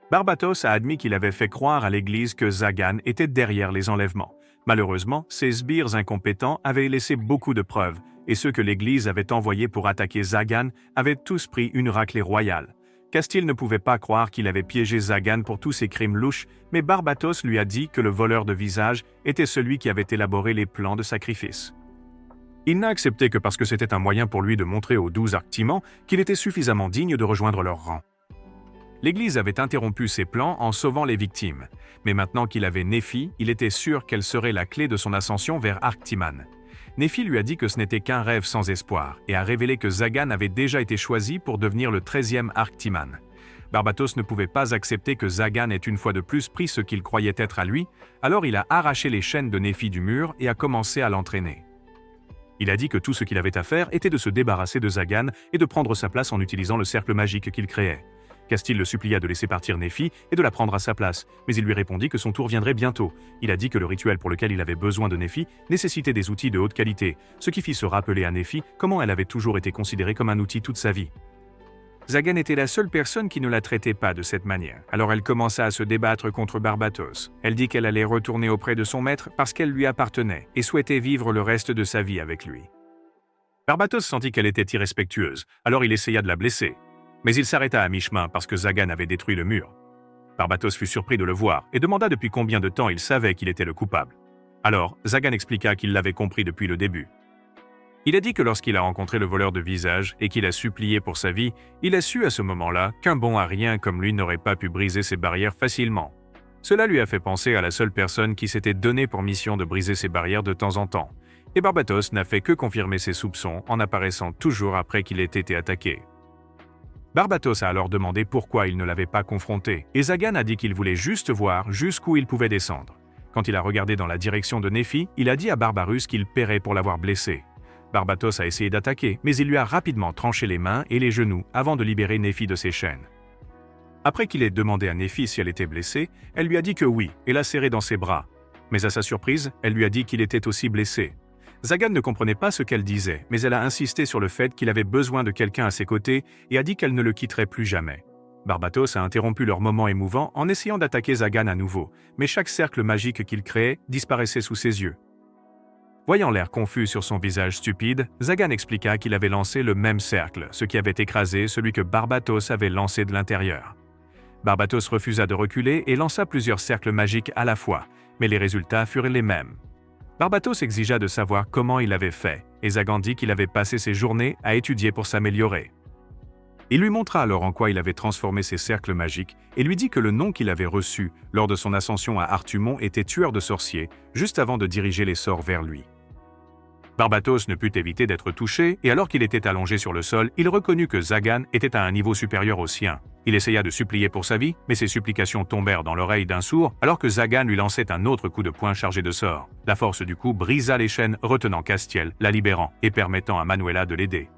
Barbatos a admis qu'il avait fait croire à l'Église que Zagan était derrière les enlèvements. Malheureusement, ces sbires incompétents avaient laissé beaucoup de preuves, et ceux que l'Église avait envoyés pour attaquer Zagan avaient tous pris une raclée royale. Castile ne pouvait pas croire qu'il avait piégé Zagan pour tous ses crimes louches, mais Barbatos lui a dit que le voleur de visage était celui qui avait élaboré les plans de sacrifice. Il n'a accepté que parce que c'était un moyen pour lui de montrer aux 12 Arctimans qu'il était suffisamment digne de rejoindre leur rang. L'Église avait interrompu ses plans en sauvant les victimes, mais maintenant qu'il avait Nephi, il était sûr qu'elle serait la clé de son ascension vers Arctiman. Nephi lui a dit que ce n'était qu'un rêve sans espoir et a révélé que Zagan avait déjà été choisi pour devenir le 13e Arctiman. Barbatos ne pouvait pas accepter que Zagan ait une fois de plus pris ce qu'il croyait être à lui, alors il a arraché les chaînes de Nephi du mur et a commencé à l'entraîner. Il a dit que tout ce qu'il avait à faire était de se débarrasser de Zagan et de prendre sa place en utilisant le cercle magique qu'il créait. Castile le supplia de laisser partir Nephi et de la prendre à sa place, mais il lui répondit que son tour viendrait bientôt. Il a dit que le rituel pour lequel il avait besoin de Nephi nécessitait des outils de haute qualité, ce qui fit se rappeler à Nephi comment elle avait toujours été considérée comme un outil toute sa vie. Zagan était la seule personne qui ne la traitait pas de cette manière, alors elle commença à se débattre contre Barbatos. Elle dit qu'elle allait retourner auprès de son maître parce qu'elle lui appartenait et souhaitait vivre le reste de sa vie avec lui. Barbatos sentit qu'elle était irrespectueuse, alors il essaya de la blesser. Mais il s'arrêta à mi-chemin parce que Zagan avait détruit le mur. Barbatos fut surpris de le voir et demanda depuis combien de temps il savait qu'il était le coupable. Alors, Zagan expliqua qu'il l'avait compris depuis le début. Il a dit que lorsqu'il a rencontré le voleur de visage et qu'il a supplié pour sa vie, il a su à ce moment-là qu'un bon à rien comme lui n'aurait pas pu briser ses barrières facilement. Cela lui a fait penser à la seule personne qui s'était donnée pour mission de briser ses barrières de temps en temps. Et Barbatos n'a fait que confirmer ses soupçons en apparaissant toujours après qu'il ait été attaqué. Barbatos a alors demandé pourquoi il ne l'avait pas confronté, et Zagan a dit qu'il voulait juste voir jusqu'où il pouvait descendre. Quand il a regardé dans la direction de Nephi, il a dit à Barbarus qu'il paierait pour l'avoir blessé. Barbatos a essayé d'attaquer, mais il lui a rapidement tranché les mains et les genoux avant de libérer Nephi de ses chaînes. Après qu'il ait demandé à Nephi si elle était blessée, elle lui a dit que oui et l'a serrée dans ses bras. Mais à sa surprise, elle lui a dit qu'il était aussi blessé. Zagan ne comprenait pas ce qu'elle disait, mais elle a insisté sur le fait qu'il avait besoin de quelqu'un à ses côtés et a dit qu'elle ne le quitterait plus jamais. Barbatos a interrompu leur moment émouvant en essayant d'attaquer Zagan à nouveau, mais chaque cercle magique qu'il créait disparaissait sous ses yeux. Voyant l'air confus sur son visage stupide, Zagan expliqua qu'il avait lancé le même cercle, ce qui avait écrasé celui que Barbatos avait lancé de l'intérieur. Barbatos refusa de reculer et lança plusieurs cercles magiques à la fois, mais les résultats furent les mêmes. Barbatos exigea de savoir comment il avait fait, et Zagan dit qu'il avait passé ses journées à étudier pour s'améliorer. Il lui montra alors en quoi il avait transformé ses cercles magiques et lui dit que le nom qu'il avait reçu lors de son ascension à Artumon était tueur de sorciers, juste avant de diriger les sorts vers lui. Barbatos ne put éviter d'être touché, et alors qu'il était allongé sur le sol, il reconnut que Zagan était à un niveau supérieur au sien. Il essaya de supplier pour sa vie, mais ses supplications tombèrent dans l'oreille d'un sourd, alors que Zagan lui lançait un autre coup de poing chargé de sorts. La force du coup brisa les chaînes, retenant Castiel, la libérant et permettant à Manuela de l'aider.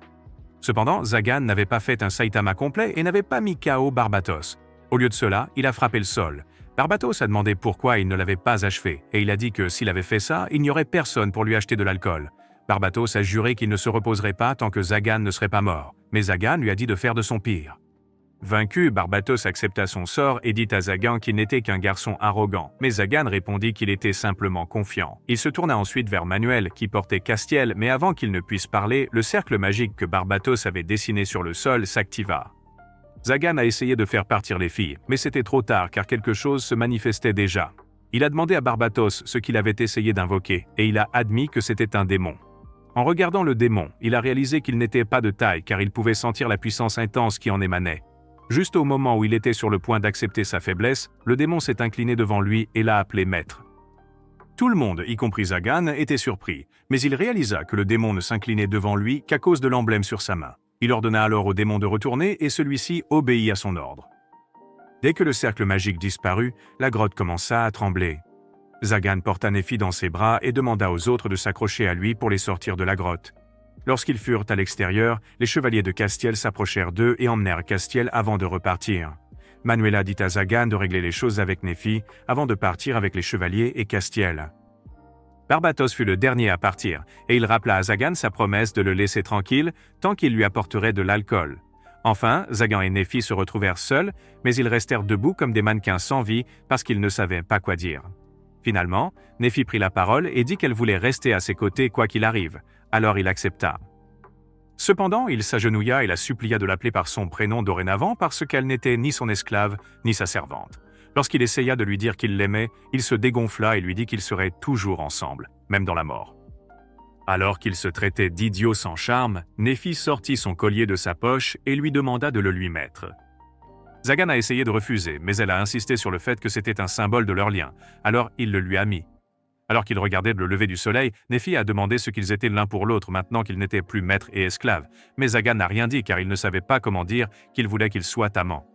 Cependant, Zagan n'avait pas fait un Saitama complet et n'avait pas mis KO Barbatos. Au lieu de cela, il a frappé le sol. Barbatos a demandé pourquoi il ne l'avait pas achevé, et il a dit que s'il avait fait ça, il n'y aurait personne pour lui acheter de l'alcool. Barbatos a juré qu'il ne se reposerait pas tant que Zagan ne serait pas mort, mais Zagan lui a dit de faire de son pire. Vaincu, Barbatos accepta son sort et dit à Zagan qu'il n'était qu'un garçon arrogant, mais Zagan répondit qu'il était simplement confiant. Il se tourna ensuite vers Manuel, qui portait Castiel, mais avant qu'il ne puisse parler, le cercle magique que Barbatos avait dessiné sur le sol s'activa. Zagan a essayé de faire partir les filles, mais c'était trop tard car quelque chose se manifestait déjà. Il a demandé à Barbatos ce qu'il avait essayé d'invoquer, et il a admis que c'était un démon. En regardant le démon, il a réalisé qu'il n'était pas de taille car il pouvait sentir la puissance intense qui en émanait. Juste au moment où il était sur le point d'accepter sa faiblesse, le démon s'est incliné devant lui et l'a appelé maître. Tout le monde, y compris Zagan, était surpris, mais il réalisa que le démon ne s'inclinait devant lui qu'à cause de l'emblème sur sa main. Il ordonna alors au démon de retourner et celui-ci obéit à son ordre. Dès que le cercle magique disparut, la grotte commença à trembler. Zagan porta Nephi dans ses bras et demanda aux autres de s'accrocher à lui pour les sortir de la grotte. Lorsqu'ils furent à l'extérieur, les chevaliers de Castiel s'approchèrent d'eux et emmenèrent Castiel avant de repartir. Manuela dit à Zagan de régler les choses avec Nephi avant de partir avec les chevaliers et Castiel. Barbatos fut le dernier à partir, et il rappela à Zagan sa promesse de le laisser tranquille tant qu'il lui apporterait de l'alcool. Enfin, Zagan et Nephi se retrouvèrent seuls, mais ils restèrent debout comme des mannequins sans vie parce qu'ils ne savaient pas quoi dire. Finalement, Nephi prit la parole et dit qu'elle voulait rester à ses côtés quoi qu'il arrive, alors il accepta. Cependant, il s'agenouilla et la supplia de l'appeler par son prénom dorénavant parce qu'elle n'était ni son esclave, ni sa servante. Lorsqu'il essaya de lui dire qu'il l'aimait, il se dégonfla et lui dit qu'ils seraient toujours ensemble, même dans la mort. Alors qu'il se traitait d'idiot sans charme, Nephi sortit son collier de sa poche et lui demanda de le lui mettre. Zagan a essayé de refuser, mais elle a insisté sur le fait que c'était un symbole de leur lien, alors il le lui a mis. Alors qu'il regardait le lever du soleil, Nephi a demandé ce qu'ils étaient l'un pour l'autre maintenant qu'ils n'étaient plus maître et esclave, mais Zagan n'a rien dit car il ne savait pas comment dire qu'il voulait qu'ils soient amants.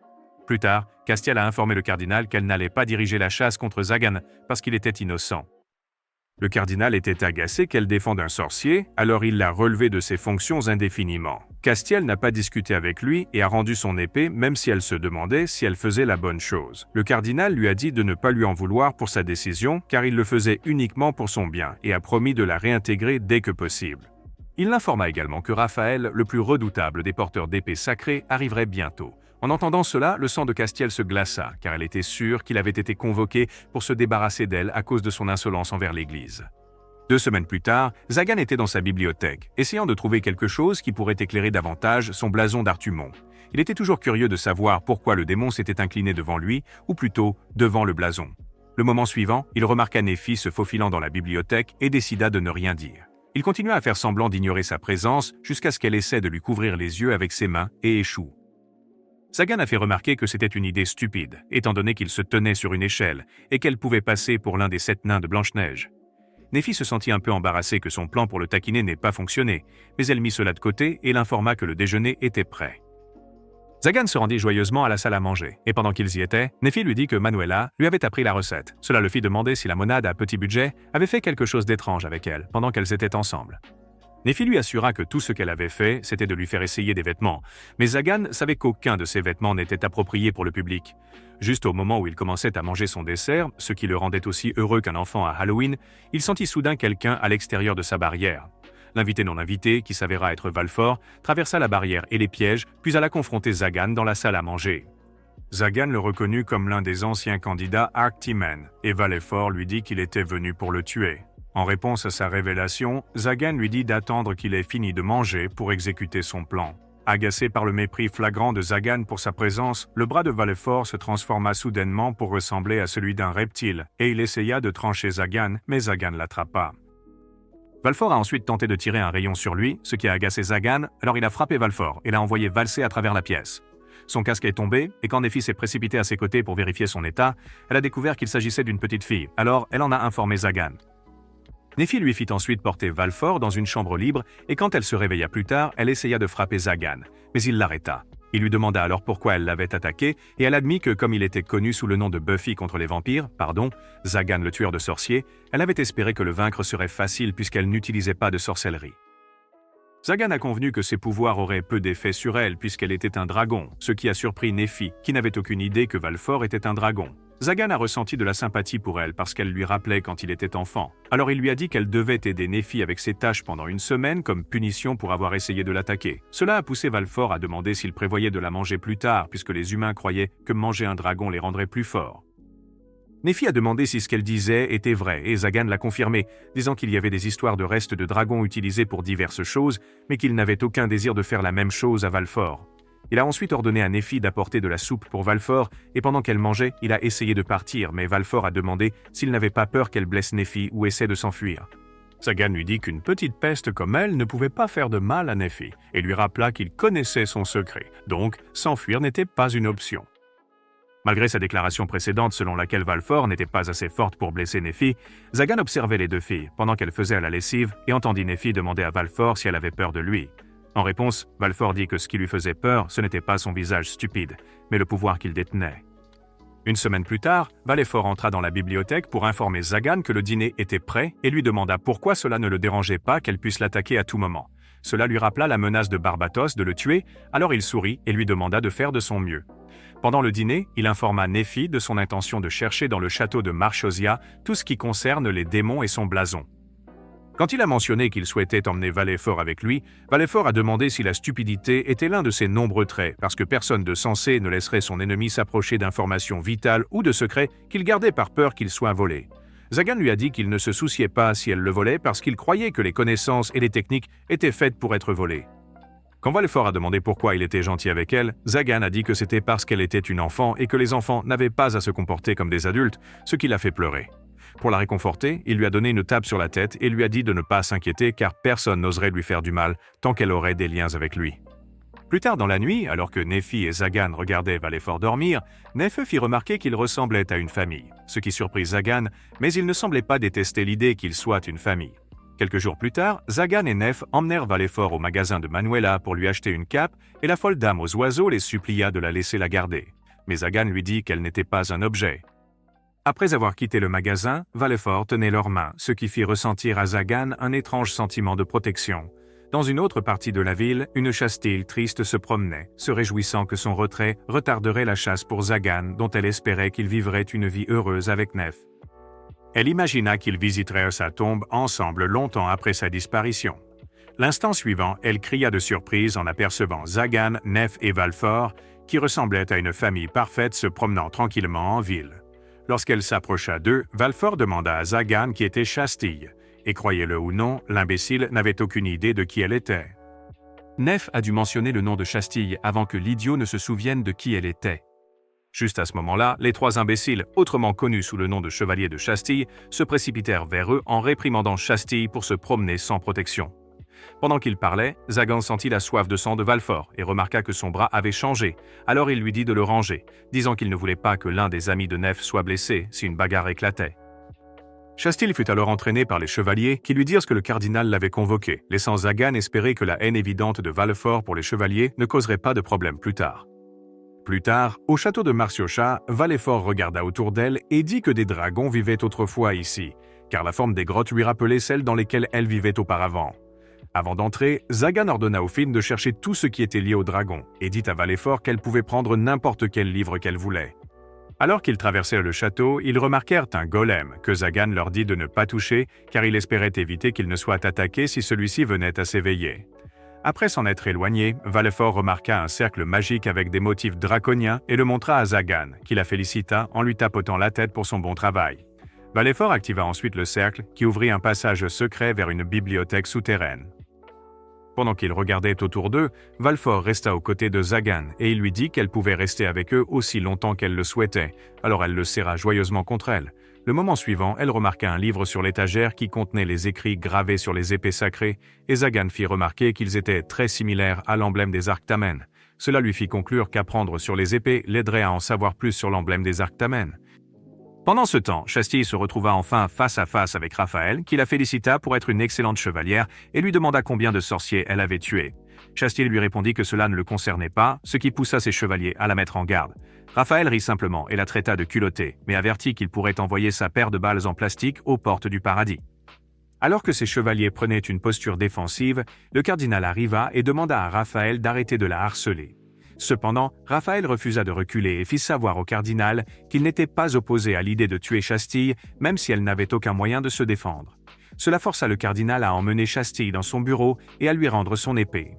Plus tard, Castiel a informé le cardinal qu'elle n'allait pas diriger la chasse contre Zagan parce qu'il était innocent. Le cardinal était agacé qu'elle défende un sorcier, alors il l'a relevé de ses fonctions indéfiniment. Castiel n'a pas discuté avec lui et a rendu son épée même si elle se demandait si elle faisait la bonne chose. Le cardinal lui a dit de ne pas lui en vouloir pour sa décision car il le faisait uniquement pour son bien et a promis de la réintégrer dès que possible. Il l'informa également que Raphaël, le plus redoutable des porteurs d'épées sacrées, arriverait bientôt. En entendant cela, le sang de Castiel se glaça, car elle était sûre qu'il avait été convoqué pour se débarrasser d'elle à cause de son insolence envers l'Église. 2 semaines plus tard, Zagan était dans sa bibliothèque, essayant de trouver quelque chose qui pourrait éclairer davantage son blason d'Artumon. Il était toujours curieux de savoir pourquoi le démon s'était incliné devant lui, ou plutôt devant le blason. Le moment suivant, il remarqua Nephi se faufilant dans la bibliothèque et décida de ne rien dire. Il continua à faire semblant d'ignorer sa présence jusqu'à ce qu'elle essaie de lui couvrir les yeux avec ses mains et échoue. Zagan a fait remarquer que c'était une idée stupide, étant donné qu'il se tenait sur une échelle et qu'elle pouvait passer pour l'un des 7 nains de Blanche-Neige. Nephi se sentit un peu embarrassée que son plan pour le taquiner n'ait pas fonctionné, mais elle mit cela de côté et l'informa que le déjeuner était prêt. Zagan se rendit joyeusement à la salle à manger, et pendant qu'ils y étaient, Nephi lui dit que Manuela lui avait appris la recette. Cela le fit demander si la monade à petit budget avait fait quelque chose d'étrange avec elle pendant qu'elles étaient ensemble. Nephi lui assura que tout ce qu'elle avait fait, c'était de lui faire essayer des vêtements, mais Zagan savait qu'aucun de ces vêtements n'était approprié pour le public. Juste au moment où il commençait à manger son dessert, ce qui le rendait aussi heureux qu'un enfant à Halloween, il sentit soudain quelqu'un à l'extérieur de sa barrière. L'invité non invité, qui s'avéra être Valfort, traversa la barrière et les pièges, puis alla confronter Zagan dans la salle à manger. Zagan le reconnut comme l'un des anciens candidats Arctimen, et Valfort lui dit qu'il était venu pour le tuer. En réponse à sa révélation, Zagan lui dit d'attendre qu'il ait fini de manger pour exécuter son plan. Agacé par le mépris flagrant de Zagan pour sa présence, le bras de Valfort se transforma soudainement pour ressembler à celui d'un reptile, et il essaya de trancher Zagan, mais Zagan l'attrapa. Valfort a ensuite tenté de tirer un rayon sur lui, ce qui a agacé Zagan, alors il a frappé Valfort et l'a envoyé valser à travers la pièce. Son casque est tombé, et quand Nephi s'est précipitée à ses côtés pour vérifier son état, elle a découvert qu'il s'agissait d'une petite fille, alors elle en a informé Zagan. Nephi lui fit ensuite porter Valfort dans une chambre libre et quand elle se réveilla plus tard, elle essaya de frapper Zagan, mais il l'arrêta. Il lui demanda alors pourquoi elle l'avait attaqué et elle admit que comme il était connu sous le nom de Buffy contre les vampires, Zagan le tueur de sorciers, elle avait espéré que le vaincre serait facile puisqu'elle n'utilisait pas de sorcellerie. Zagan a convenu que ses pouvoirs auraient peu d'effet sur elle puisqu'elle était un dragon, ce qui a surpris Nephi, qui n'avait aucune idée que Valfort était un dragon. Zagan a ressenti de la sympathie pour elle parce qu'elle lui rappelait quand il était enfant. Alors il lui a dit qu'elle devait aider Nephi avec ses tâches pendant 1 semaine comme punition pour avoir essayé de l'attaquer. Cela a poussé Valfort à demander s'il prévoyait de la manger plus tard puisque les humains croyaient que manger un dragon les rendrait plus forts. Nephi a demandé si ce qu'elle disait était vrai et Zagan l'a confirmé, disant qu'il y avait des histoires de restes de dragons utilisés pour diverses choses, mais qu'il n'avait aucun désir de faire la même chose à Valfort. Il a ensuite ordonné à Nephi d'apporter de la soupe pour Valfort, et pendant qu'elle mangeait, il a essayé de partir, mais Valfort a demandé s'il n'avait pas peur qu'elle blesse Nephi ou essaie de s'enfuir. Zagan lui dit qu'une petite peste comme elle ne pouvait pas faire de mal à Nephi, et lui rappela qu'il connaissait son secret, donc s'enfuir n'était pas une option. Malgré sa déclaration précédente selon laquelle Valfort n'était pas assez forte pour blesser Nephi, Zagan observait les 2 filles pendant qu'elles faisaient à la lessive et entendit Nephi demander à Valfort si elle avait peur de lui. En réponse, Valfort dit que ce qui lui faisait peur, ce n'était pas son visage stupide, mais le pouvoir qu'il détenait. Une semaine plus tard, Valleyford entra dans la bibliothèque pour informer Zagan que le dîner était prêt et lui demanda pourquoi cela ne le dérangeait pas qu'elle puisse l'attaquer à tout moment. Cela lui rappela la menace de Barbatos de le tuer, alors il sourit et lui demanda de faire de son mieux. Pendant le dîner, il informa Nephi de son intention de chercher dans le château de Marchosia tout ce qui concerne les démons et son blason. Quand il a mentionné qu'il souhaitait emmener Valleyford avec lui, Valleyford a demandé si la stupidité était l'un de ses nombreux traits, parce que personne de sensé ne laisserait son ennemi s'approcher d'informations vitales ou de secrets qu'il gardait par peur qu'ils soient volés. Zagan lui a dit qu'il ne se souciait pas si elle le volait parce qu'il croyait que les connaissances et les techniques étaient faites pour être volées. Quand Valleyford a demandé pourquoi il était gentil avec elle, Zagan a dit que c'était parce qu'elle était une enfant et que les enfants n'avaient pas à se comporter comme des adultes, ce qui l'a fait pleurer. Pour la réconforter, il lui a donné une tape sur la tête et lui a dit de ne pas s'inquiéter car personne n'oserait lui faire du mal tant qu'elle aurait des liens avec lui. Plus tard dans la nuit, alors que Nephi et Zagan regardaient Valleyford dormir, Nephi fit remarquer qu'il ressemblait à une famille, ce qui surprit Zagan, mais il ne semblait pas détester l'idée qu'il soit une famille. Quelques jours plus tard, Zagan et Neph emmenèrent Valleyford au magasin de Manuela pour lui acheter une cape et la folle dame aux oiseaux les supplia de la laisser la garder. Mais Zagan lui dit qu'elle n'était pas un objet. Après avoir quitté le magasin, Valleyford tenait leurs mains, ce qui fit ressentir à Zagan un étrange sentiment de protection. Dans une autre partie de la ville, une chasse-île triste se promenait, se réjouissant que son retrait retarderait la chasse pour Zagan, dont elle espérait qu'il vivrait une vie heureuse avec Neph. Elle imagina qu'ils visiteraient sa tombe ensemble longtemps après sa disparition. L'instant suivant, elle cria de surprise en apercevant Zagan, Neph et Valleyford, qui ressemblaient à une famille parfaite se promenant tranquillement en ville. Lorsqu'elle s'approcha d'eux, Valleyford demanda à Zagan qui était Chastille, et croyez-le ou non, l'imbécile n'avait aucune idée de qui elle était. Neph a dû mentionner le nom de Chastille avant que l'idiot ne se souvienne de qui elle était. Juste à ce moment-là, les trois imbéciles, autrement connus sous le nom de chevaliers de Chastille, se précipitèrent vers eux en réprimandant Chastille pour se promener sans protection. Pendant qu'il parlait, Zagan sentit la soif de sang de Valleyford et remarqua que son bras avait changé, alors il lui dit de le ranger, disant qu'il ne voulait pas que l'un des amis de Neph soit blessé si une bagarre éclatait. Chastille fut alors entraîné par les chevaliers qui lui dirent que le cardinal l'avait convoqué, laissant Zagan espérer que la haine évidente de Valleyford pour les chevaliers ne causerait pas de problème plus tard. Plus tard, au château de Marciochat, Valleyford regarda autour d'elle et dit que des dragons vivaient autrefois ici, car la forme des grottes lui rappelait celles dans lesquelles elle vivait auparavant. Avant d'entrer, Zagan ordonna aux filles de chercher tout ce qui était lié aux dragons et dit à Valleyford qu'elle pouvait prendre n'importe quel livre qu'elle voulait. Alors qu'ils traversèrent le château, ils remarquèrent un golem que Zagan leur dit de ne pas toucher car il espérait éviter qu'il ne soit attaqué si celui-ci venait à s'éveiller. Après s'en être éloigné, Valleyford remarqua un cercle magique avec des motifs draconiens et le montra à Zagan, qui la félicita en lui tapotant la tête pour son bon travail. Valleyford activa ensuite le cercle qui ouvrit un passage secret vers une bibliothèque souterraine. Pendant qu'ils regardaient autour d'eux, Valleyford resta aux côtés de Zagan et il lui dit qu'elle pouvait rester avec eux aussi longtemps qu'elle le souhaitait, alors elle le serra joyeusement contre elle. Le moment suivant, elle remarqua un livre sur l'étagère qui contenait les écrits gravés sur les épées sacrées et Zagan fit remarquer qu'ils étaient très similaires à l'emblème des Arctamen. Cela lui fit conclure qu'apprendre sur les épées l'aiderait à en savoir plus sur l'emblème des Arctamen. Pendant ce temps, Chastille se retrouva enfin face à face avec Raphaël, qui la félicita pour être une excellente chevalière et lui demanda combien de sorciers elle avait tués. Chastille lui répondit que cela ne le concernait pas, ce qui poussa ses chevaliers à la mettre en garde. Raphaël rit simplement et la traita de culottée, mais avertit qu'il pourrait envoyer sa paire de balles en plastique aux portes du paradis. Alors que ses chevaliers prenaient une posture défensive, le cardinal arriva et demanda à Raphaël d'arrêter de la harceler. Cependant, Raphaël refusa de reculer et fit savoir au cardinal qu'il n'était pas opposé à l'idée de tuer Chastille, même si elle n'avait aucun moyen de se défendre. Cela força le cardinal à emmener Chastille dans son bureau et à lui rendre son épée.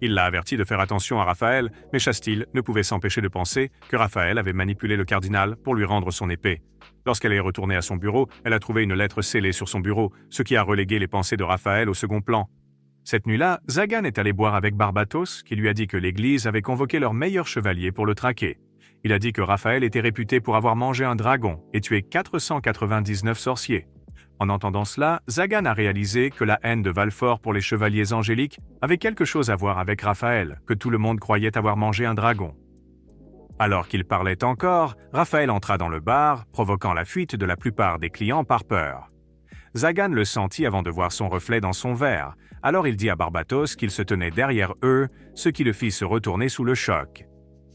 Il l'a averti de faire attention à Raphaël, mais Chastille ne pouvait s'empêcher de penser que Raphaël avait manipulé le cardinal pour lui rendre son épée. Lorsqu'elle est retournée à son bureau, elle a trouvé une lettre scellée sur son bureau, ce qui a relégué les pensées de Raphaël au second plan. Cette nuit-là, Zagan est allé boire avec Barbatos, qui lui a dit que l'Église avait convoqué leur meilleur chevalier pour le traquer. Il a dit que Raphaël était réputé pour avoir mangé un dragon et tué 499 sorciers. En entendant cela, Zagan a réalisé que la haine de Valleyford pour les chevaliers angéliques avait quelque chose à voir avec Raphaël, que tout le monde croyait avoir mangé un dragon. Alors qu'il parlait encore, Raphaël entra dans le bar, provoquant la fuite de la plupart des clients par peur. Zagan le sentit avant de voir son reflet dans son verre, alors il dit à Barbatos qu'il se tenait derrière eux, ce qui le fit se retourner sous le choc.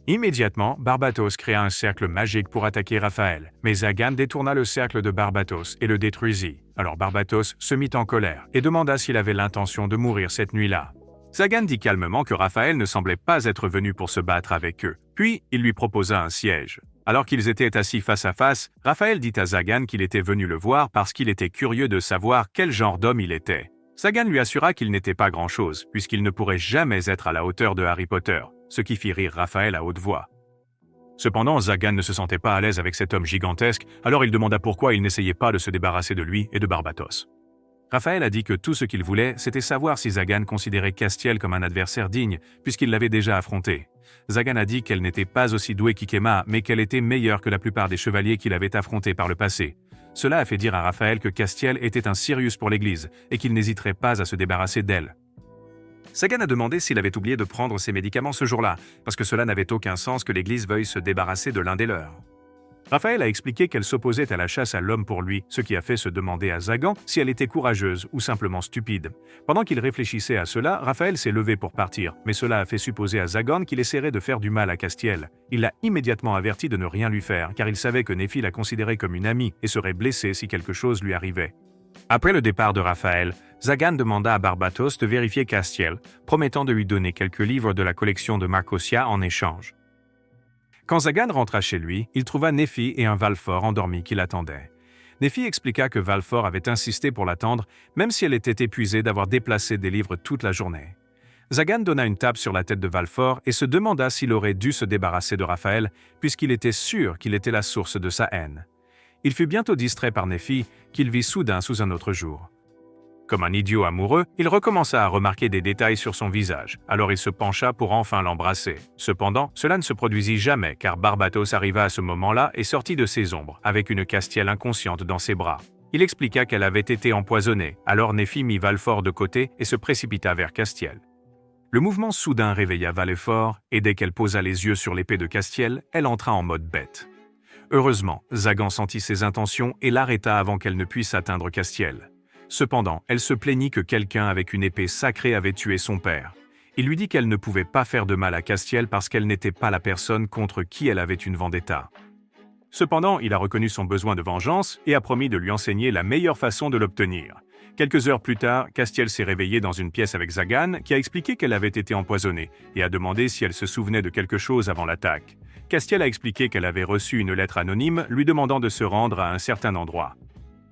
Immédiatement, Barbatos créa un cercle magique pour attaquer Raphaël, mais Zagan détourna le cercle de Barbatos et le détruisit. Alors Barbatos se mit en colère et demanda s'il avait l'intention de mourir cette nuit-là. Zagan dit calmement que Raphaël ne semblait pas être venu pour se battre avec eux, puis il lui proposa un siège. Alors qu'ils étaient assis face à face, Raphaël dit à Zagan qu'il était venu le voir parce qu'il était curieux de savoir quel genre d'homme il était. Zagan lui assura qu'il n'était pas grand-chose, puisqu'il ne pourrait jamais être à la hauteur de Harry Potter, ce qui fit rire Raphaël à haute voix. Cependant, Zagan ne se sentait pas à l'aise avec cet homme gigantesque, alors il demanda pourquoi il n'essayait pas de se débarrasser de lui et de Barbatos. Raphaël a dit que tout ce qu'il voulait, c'était savoir si Zagan considérait Castiel comme un adversaire digne, puisqu'il l'avait déjà affronté. Zagan a dit qu'elle n'était pas aussi douée qu'Ikema, mais qu'elle était meilleure que la plupart des chevaliers qu'il avait affrontés par le passé. Cela a fait dire à Raphaël que Castiel était un Sirius pour l'Église, et qu'il n'hésiterait pas à se débarrasser d'elle. Zagan a demandé s'il avait oublié de prendre ses médicaments ce jour-là, parce que cela n'avait aucun sens que l'Église veuille se débarrasser de l'un des leurs. Raphaël a expliqué qu'elle s'opposait à la chasse à l'homme pour lui, ce qui a fait se demander à Zagan si elle était courageuse ou simplement stupide. Pendant qu'il réfléchissait à cela, Raphaël s'est levé pour partir, mais cela a fait supposer à Zagan qu'il essaierait de faire du mal à Castiel. Il l'a immédiatement averti de ne rien lui faire, car il savait que Nephi la considérait comme une amie et serait blessé si quelque chose lui arrivait. Après le départ de Raphaël, Zagan demanda à Barbatos de vérifier Castiel, promettant de lui donner quelques livres de la collection de Marcosia en échange. Quand Zagan rentra chez lui, il trouva Nephi et un Valfort endormi qui l'attendaient. Nephi expliqua que Valfort avait insisté pour l'attendre, même si elle était épuisée d'avoir déplacé des livres toute la journée. Zagan donna une tape sur la tête de Valfort et se demanda s'il aurait dû se débarrasser de Raphaël, puisqu'il était sûr qu'il était la source de sa haine. Il fut bientôt distrait par Nephi, qu'il vit soudain sous un autre jour. Comme un idiot amoureux, il recommença à remarquer des détails sur son visage, alors il se pencha pour enfin l'embrasser. Cependant, cela ne se produisit jamais car Barbatos arriva à ce moment-là et sortit de ses ombres, avec une Castiel inconsciente dans ses bras. Il expliqua qu'elle avait été empoisonnée, alors Nephi mit Valfort de côté et se précipita vers Castiel. Le mouvement soudain réveilla Valfort, et dès qu'elle posa les yeux sur l'épée de Castiel, elle entra en mode bête. Heureusement, Zagan sentit ses intentions et l'arrêta avant qu'elle ne puisse atteindre Castiel. Cependant, elle se plaignit que quelqu'un avec une épée sacrée avait tué son père. Il lui dit qu'elle ne pouvait pas faire de mal à Castiel parce qu'elle n'était pas la personne contre qui elle avait une vendetta. Cependant, il a reconnu son besoin de vengeance et a promis de lui enseigner la meilleure façon de l'obtenir. Quelques heures plus tard, Castiel s'est réveillée dans une pièce avec Zagan, qui a expliqué qu'elle avait été empoisonnée, et a demandé si elle se souvenait de quelque chose avant l'attaque. Castiel a expliqué qu'elle avait reçu une lettre anonyme lui demandant de se rendre à un certain endroit.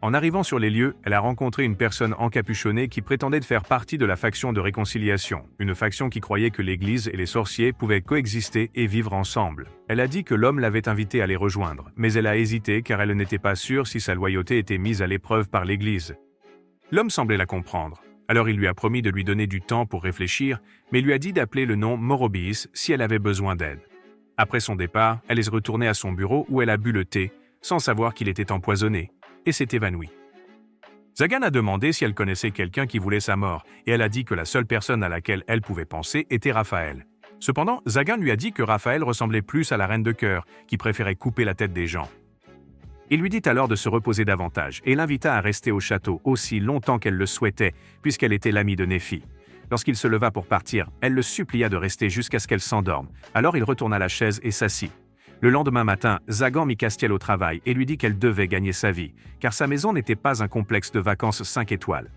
En arrivant sur les lieux, elle a rencontré une personne encapuchonnée qui prétendait faire partie de la faction de réconciliation, une faction qui croyait que l'Église et les sorciers pouvaient coexister et vivre ensemble. Elle a dit que l'homme l'avait invitée à les rejoindre, mais elle a hésité car elle n'était pas sûre si sa loyauté était mise à l'épreuve par l'Église. L'homme semblait la comprendre, alors il lui a promis de lui donner du temps pour réfléchir, mais lui a dit d'appeler le nom Morobis si elle avait besoin d'aide. Après son départ, elle est retournée à son bureau où elle a bu le thé, sans savoir qu'il était empoisonné, et s'est évanouie. Zagan a demandé si elle connaissait quelqu'un qui voulait sa mort, et elle a dit que la seule personne à laquelle elle pouvait penser était Raphaël. Cependant, Zagan lui a dit que Raphaël ressemblait plus à la reine de cœur, qui préférait couper la tête des gens. Il lui dit alors de se reposer davantage, et l'invita à rester au château aussi longtemps qu'elle le souhaitait, puisqu'elle était l'amie de Nephi. Lorsqu'il se leva pour partir, elle le supplia de rester jusqu'à ce qu'elle s'endorme. Alors il retourna à la chaise et s'assit. Le lendemain matin, Zagan mit Castiel au travail et lui dit qu'elle devait gagner sa vie, car sa maison n'était pas un complexe de vacances 5 étoiles.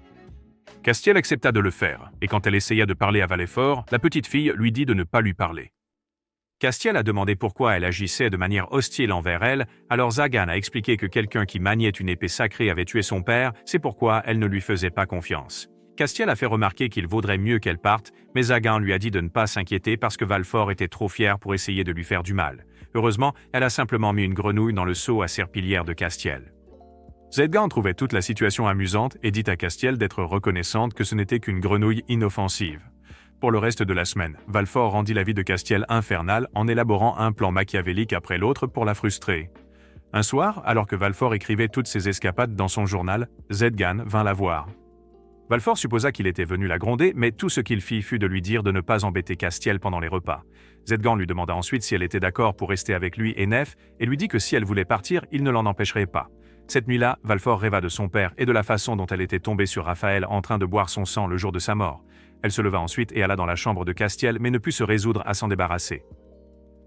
Castiel accepta de le faire, et quand elle essaya de parler à Valfort, la petite fille lui dit de ne pas lui parler. Castiel a demandé pourquoi elle agissait de manière hostile envers elle, alors Zagan a expliqué que quelqu'un qui maniait une épée sacrée avait tué son père, c'est pourquoi elle ne lui faisait pas confiance. Castiel a fait remarquer qu'il vaudrait mieux qu'elle parte, mais Zagan lui a dit de ne pas s'inquiéter parce que Valfort était trop fier pour essayer de lui faire du mal. Heureusement, elle a simplement mis une grenouille dans le seau à serpillière de Castiel. Zagan trouvait toute la situation amusante et dit à Castiel d'être reconnaissante que ce n'était qu'une grenouille inoffensive. Pour le reste de la semaine, Valfort rendit la vie de Castiel infernale en élaborant un plan machiavélique après l'autre pour la frustrer. Un soir, alors que Valfort écrivait toutes ses escapades dans son journal, Zagan vint la voir. Valfort supposa qu'il était venu la gronder, mais tout ce qu'il fit fut de lui dire de ne pas embêter Castiel pendant les repas. Zagan lui demanda ensuite si elle était d'accord pour rester avec lui et Nef, et lui dit que si elle voulait partir, il ne l'en empêcherait pas. Cette nuit-là, Valfort rêva de son père et de la façon dont elle était tombée sur Raphaël en train de boire son sang le jour de sa mort. Elle se leva ensuite et alla dans la chambre de Castiel, mais ne put se résoudre à s'en débarrasser.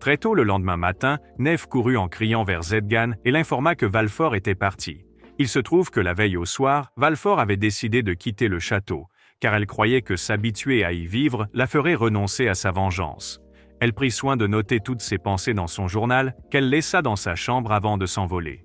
Très tôt le lendemain matin, Neve courut en criant vers Zedgan et l'informa que Valfort était parti. Il se trouve que la veille au soir, Valfort avait décidé de quitter le château, car elle croyait que s'habituer à y vivre la ferait renoncer à sa vengeance. Elle prit soin de noter toutes ses pensées dans son journal, qu'elle laissa dans sa chambre avant de s'envoler.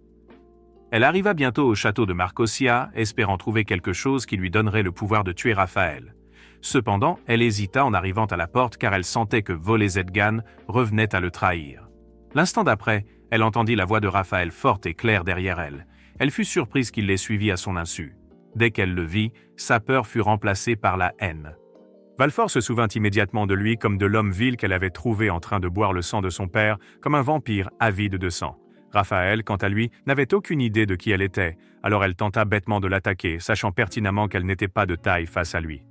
Elle arriva bientôt au château de Marcosia, espérant trouver quelque chose qui lui donnerait le pouvoir de tuer Raphaël. Cependant, elle hésita en arrivant à la porte car elle sentait que voler Zedgan revenait à le trahir. L'instant d'après, elle entendit la voix de Raphaël forte et claire derrière elle. Elle fut surprise qu'il les suivît à son insu. Dès qu'elle le vit, sa peur fut remplacée par la haine. Valfort se souvint immédiatement de lui comme de l'homme vil qu'elle avait trouvé en train de boire le sang de son père, comme un vampire avide de sang. Raphaël, quant à lui, n'avait aucune idée de qui elle était, alors elle tenta bêtement de l'attaquer, sachant pertinemment qu'elle n'était pas de taille face à lui.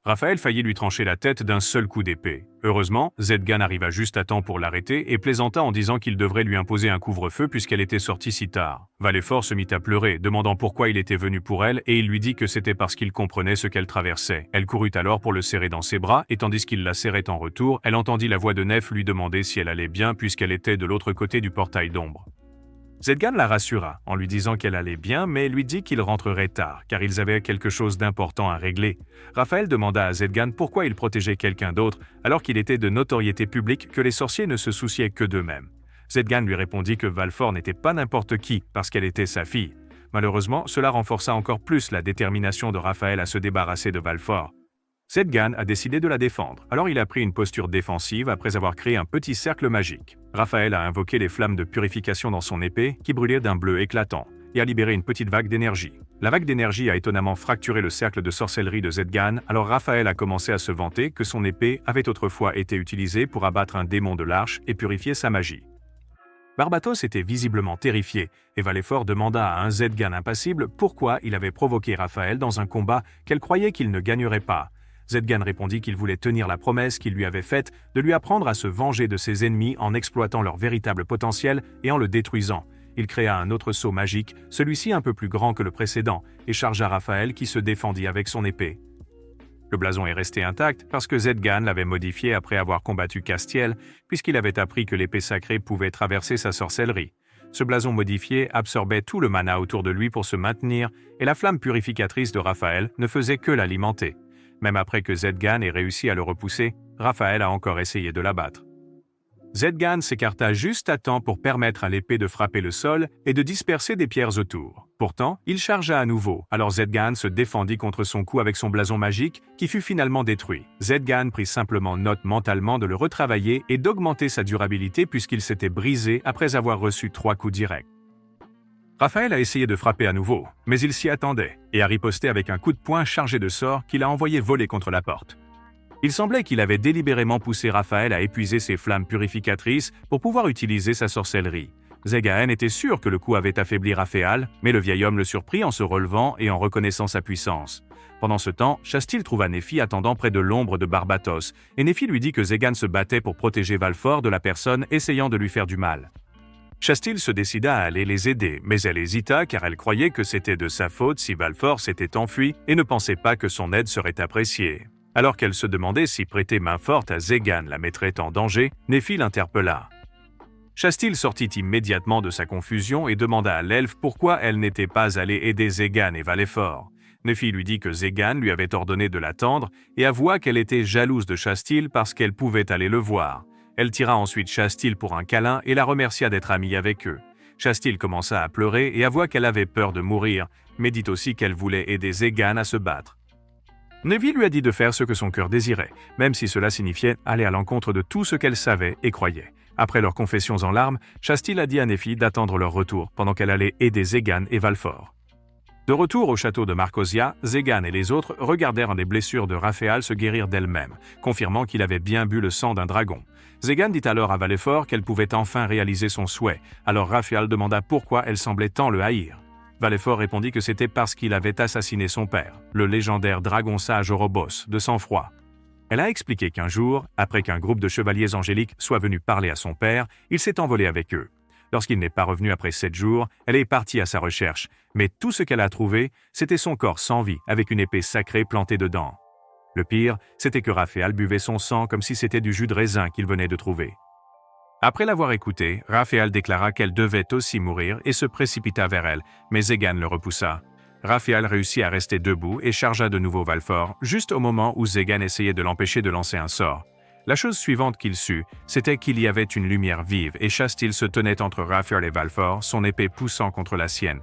Raphaël faillit lui trancher la tête d'un seul coup d'épée. Heureusement, Zedgan arriva juste à temps pour l'arrêter et plaisanta en disant qu'il devrait lui imposer un couvre-feu puisqu'elle était sortie si tard. Valfort se mit à pleurer, demandant pourquoi il était venu pour elle, et il lui dit que c'était parce qu'il comprenait ce qu'elle traversait. Elle courut alors pour le serrer dans ses bras, et tandis qu'il la serrait en retour, elle entendit la voix de Neve lui demander si elle allait bien puisqu'elle était de l'autre côté du portail d'ombre. Zedgan la rassura, en lui disant qu'elle allait bien, mais lui dit qu'il rentrerait tard, car ils avaient quelque chose d'important à régler. Raphaël demanda à Zedgan pourquoi il protégeait quelqu'un d'autre, alors qu'il était de notoriété publique que les sorciers ne se souciaient que d'eux-mêmes. Zedgan lui répondit que Valfort n'était pas n'importe qui, parce qu'elle était sa fille. Malheureusement, cela renforça encore plus la détermination de Raphaël à se débarrasser de Valfort. Zedgan a décidé de la défendre, alors il a pris une posture défensive après avoir créé un petit cercle magique. Raphaël a invoqué les flammes de purification dans son épée, qui brûlaient d'un bleu éclatant, et a libéré une petite vague d'énergie. La vague d'énergie a étonnamment fracturé le cercle de sorcellerie de Zedgan, alors Raphaël a commencé à se vanter que son épée avait autrefois été utilisée pour abattre un démon de l'Arche et purifier sa magie. Barbatos était visiblement terrifié, et Valfort demanda à un Zedgan impassible pourquoi il avait provoqué Raphaël dans un combat qu'elle croyait qu'il ne gagnerait pas. Zedgan répondit qu'il voulait tenir la promesse qu'il lui avait faite de lui apprendre à se venger de ses ennemis en exploitant leur véritable potentiel et en le détruisant. Il créa un autre sceau magique, celui-ci un peu plus grand que le précédent, et chargea Raphaël qui se défendit avec son épée. Le blason est resté intact parce que Zedgan l'avait modifié après avoir combattu Castiel, puisqu'il avait appris que l'épée sacrée pouvait traverser sa sorcellerie. Ce blason modifié absorbait tout le mana autour de lui pour se maintenir, et la flamme purificatrice de Raphaël ne faisait que l'alimenter. Même après que Zedgan ait réussi à le repousser, Raphaël a encore essayé de l'abattre. Zedgan s'écarta juste à temps pour permettre à l'épée de frapper le sol et de disperser des pierres autour. Pourtant, il chargea à nouveau, alors Zedgan se défendit contre son coup avec son blason magique qui fut finalement détruit. Zedgan prit simplement note mentalement de le retravailler et d'augmenter sa durabilité puisqu'il s'était brisé après avoir reçu 3 coups directs. Raphaël a essayé de frapper à nouveau, mais il s'y attendait et a riposté avec un coup de poing chargé de sorts qu'il a envoyé voler contre la porte. Il semblait qu'il avait délibérément poussé Raphaël à épuiser ses flammes purificatrices pour pouvoir utiliser sa sorcellerie. Zegaen était sûr que le coup avait affaibli Raphaël, mais le vieil homme le surprit en se relevant et en reconnaissant sa puissance. Pendant ce temps, Chastil trouva Nephi attendant près de l'ombre de Barbatos, et Nephi lui dit que Zedgan se battait pour protéger Valfort de la personne essayant de lui faire du mal. Chastil se décida à aller les aider, mais elle hésita car elle croyait que c'était de sa faute si Valfort s'était enfui et ne pensait pas que son aide serait appréciée. Alors qu'elle se demandait si prêter main forte à Zedgan la mettrait en danger, Nephi l'interpella. Chastil sortit immédiatement de sa confusion et demanda à l'elfe pourquoi elle n'était pas allée aider Zedgan et Valfort. Nephi lui dit que Zedgan lui avait ordonné de l'attendre et avoua qu'elle était jalouse de Chastil parce qu'elle pouvait aller le voir. Elle tira ensuite Chastil pour un câlin et la remercia d'être amie avec eux. Chastil commença à pleurer et avoua qu'elle avait peur de mourir, mais dit aussi qu'elle voulait aider Zedgan à se battre. Nephi lui a dit de faire ce que son cœur désirait, même si cela signifiait aller à l'encontre de tout ce qu'elle savait et croyait. Après leurs confessions en larmes, Chastil a dit à Nephi d'attendre leur retour pendant qu'elle allait aider Zedgan et Valfort. De retour au château de Marcosia, Zedgan et les autres regardèrent les blessures de Raphaël se guérir d'elles-mêmes, confirmant qu'il avait bien bu le sang d'un dragon. Zedgan dit alors à Valfort qu'elle pouvait enfin réaliser son souhait, alors Raphaël demanda pourquoi elle semblait tant le haïr. Valfort répondit que c'était parce qu'il avait assassiné son père, le légendaire dragon sage Orobos, de sang-froid. Elle a expliqué qu'un jour, après qu'un groupe de chevaliers angéliques soit venu parler à son père, il s'est envolé avec eux. Lorsqu'il n'est pas revenu après 7 jours, elle est partie à sa recherche, mais tout ce qu'elle a trouvé, c'était son corps sans vie, avec une épée sacrée plantée dedans. Le pire, c'était que Raphaël buvait son sang comme si c'était du jus de raisin qu'il venait de trouver. Après l'avoir écoutée, Raphaël déclara qu'elle devait aussi mourir et se précipita vers elle, mais Zegan le repoussa. Raphaël réussit à rester debout et chargea de nouveau Valfor, juste au moment où Zegan essayait de l'empêcher de lancer un sort. La chose suivante qu'il sut, c'était qu'il y avait une lumière vive et Chastil se tenait entre Raphaël et Valfor, son épée poussant contre la sienne.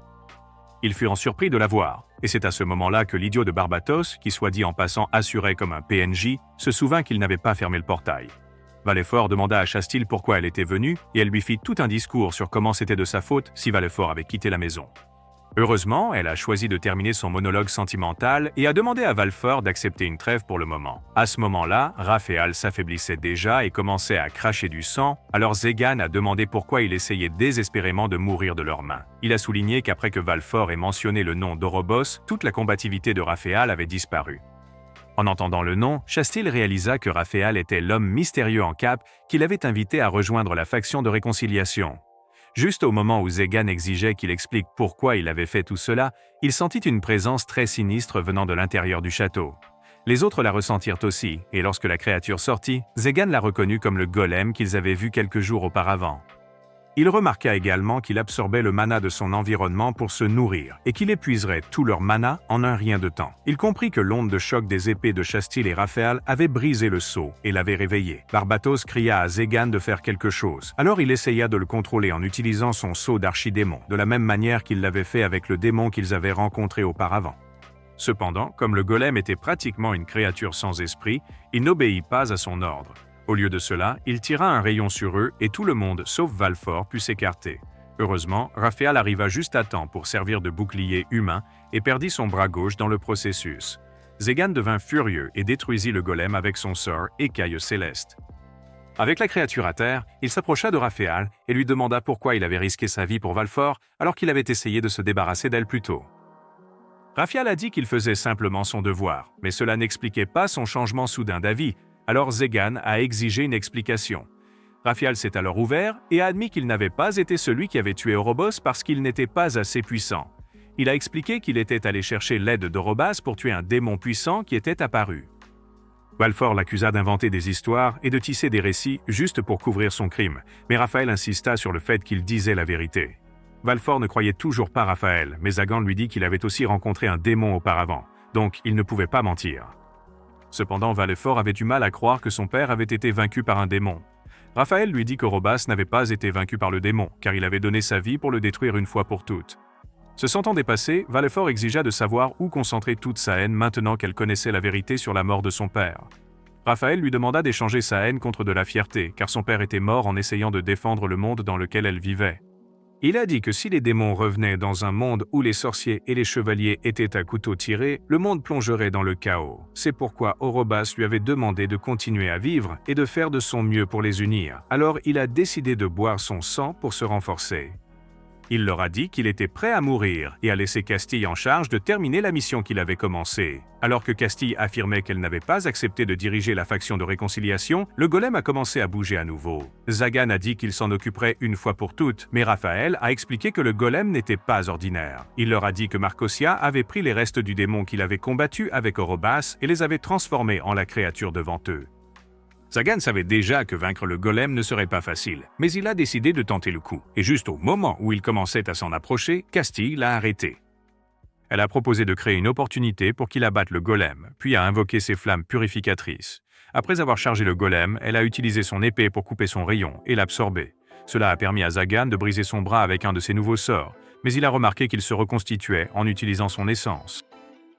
Ils furent surpris de la voir, et c'est à ce moment-là que l'idiot de Barbatos, qui soit dit en passant assurait comme un PNJ, se souvint qu'il n'avait pas fermé le portail. Valefort demanda à Chastil pourquoi elle était venue, et elle lui fit tout un discours sur comment c'était de sa faute si Valefort avait quitté la maison. Heureusement, elle a choisi de terminer son monologue sentimental et a demandé à Valfort d'accepter une trêve pour le moment. À ce moment-là, Raphaël s'affaiblissait déjà et commençait à cracher du sang, alors Zegan a demandé pourquoi il essayait désespérément de mourir de leurs mains. Il a souligné qu'après que Valfort ait mentionné le nom d'Orobos, toute la combativité de Raphaël avait disparu. En entendant le nom, Chastil réalisa que Raphaël était l'homme mystérieux en cape qu'il avait invité à rejoindre la faction de réconciliation. Juste au moment où Zegan exigeait qu'il explique pourquoi il avait fait tout cela, il sentit une présence très sinistre venant de l'intérieur du château. Les autres la ressentirent aussi, et lorsque la créature sortit, Zegan la reconnut comme le golem qu'ils avaient vu quelques jours auparavant. Il remarqua également qu'il absorbait le mana de son environnement pour se nourrir, et qu'il épuiserait tout leur mana en un rien de temps. Il comprit que l'onde de choc des épées de Chastil et Raphaël avait brisé le sceau et l'avait réveillé. Barbatos cria à Zegan de faire quelque chose. Alors il essaya de le contrôler en utilisant son sceau d'archidémon, de la même manière qu'il l'avait fait avec le démon qu'ils avaient rencontré auparavant. Cependant, comme le golem était pratiquement une créature sans esprit, il n'obéit pas à son ordre. Au lieu de cela, il tira un rayon sur eux et tout le monde, sauf Valfort, put s'écarter. Heureusement, Raphaël arriva juste à temps pour servir de bouclier humain et perdit son bras gauche dans le processus. Zegan devint furieux et détruisit le golem avec son sort Écaille céleste. Avec la créature à terre, il s'approcha de Raphaël et lui demanda pourquoi il avait risqué sa vie pour Valfort alors qu'il avait essayé de se débarrasser d'elle plus tôt. Raphaël a dit qu'il faisait simplement son devoir, mais cela n'expliquait pas son changement soudain d'avis. Alors Zegan a exigé une explication. Raphaël s'est alors ouvert et a admis qu'il n'avait pas été celui qui avait tué Orobos parce qu'il n'était pas assez puissant. Il a expliqué qu'il était allé chercher l'aide d'Orobas pour tuer un démon puissant qui était apparu. Valfort l'accusa d'inventer des histoires et de tisser des récits juste pour couvrir son crime, mais Raphaël insista sur le fait qu'il disait la vérité. Valfort ne croyait toujours pas Raphaël, mais Zagan lui dit qu'il avait aussi rencontré un démon auparavant, donc il ne pouvait pas mentir. Cependant, Valefort avait du mal à croire que son père avait été vaincu par un démon. Raphaël lui dit qu'Orobas n'avait pas été vaincu par le démon, car il avait donné sa vie pour le détruire une fois pour toutes. Se sentant dépassé, Valefort exigea de savoir où concentrer toute sa haine maintenant qu'elle connaissait la vérité sur la mort de son père. Raphaël lui demanda d'échanger sa haine contre de la fierté, car son père était mort en essayant de défendre le monde dans lequel elle vivait. Il a dit que si les démons revenaient dans un monde où les sorciers et les chevaliers étaient à couteau tiré, le monde plongerait dans le chaos. C'est pourquoi Orobas lui avait demandé de continuer à vivre et de faire de son mieux pour les unir. Alors il a décidé de boire son sang pour se renforcer. Il leur a dit qu'il était prêt à mourir et a laissé Castille en charge de terminer la mission qu'il avait commencée. Alors que Castille affirmait qu'elle n'avait pas accepté de diriger la faction de réconciliation, le golem a commencé à bouger à nouveau. Zagan a dit qu'il s'en occuperait une fois pour toutes, mais Raphaël a expliqué que le golem n'était pas ordinaire. Il leur a dit que Marcosia avait pris les restes du démon qu'il avait combattu avec Orobas et les avait transformés en la créature devant eux. Zagan savait déjà que vaincre le golem ne serait pas facile, mais il a décidé de tenter le coup. Et juste au moment où il commençait à s'en approcher, Castille l'a arrêté. Elle a proposé de créer une opportunité pour qu'il abatte le golem, puis a invoqué ses flammes purificatrices. Après avoir chargé le golem, elle a utilisé son épée pour couper son rayon et l'absorber. Cela a permis à Zagan de briser son bras avec un de ses nouveaux sorts, mais il a remarqué qu'il se reconstituait en utilisant son essence.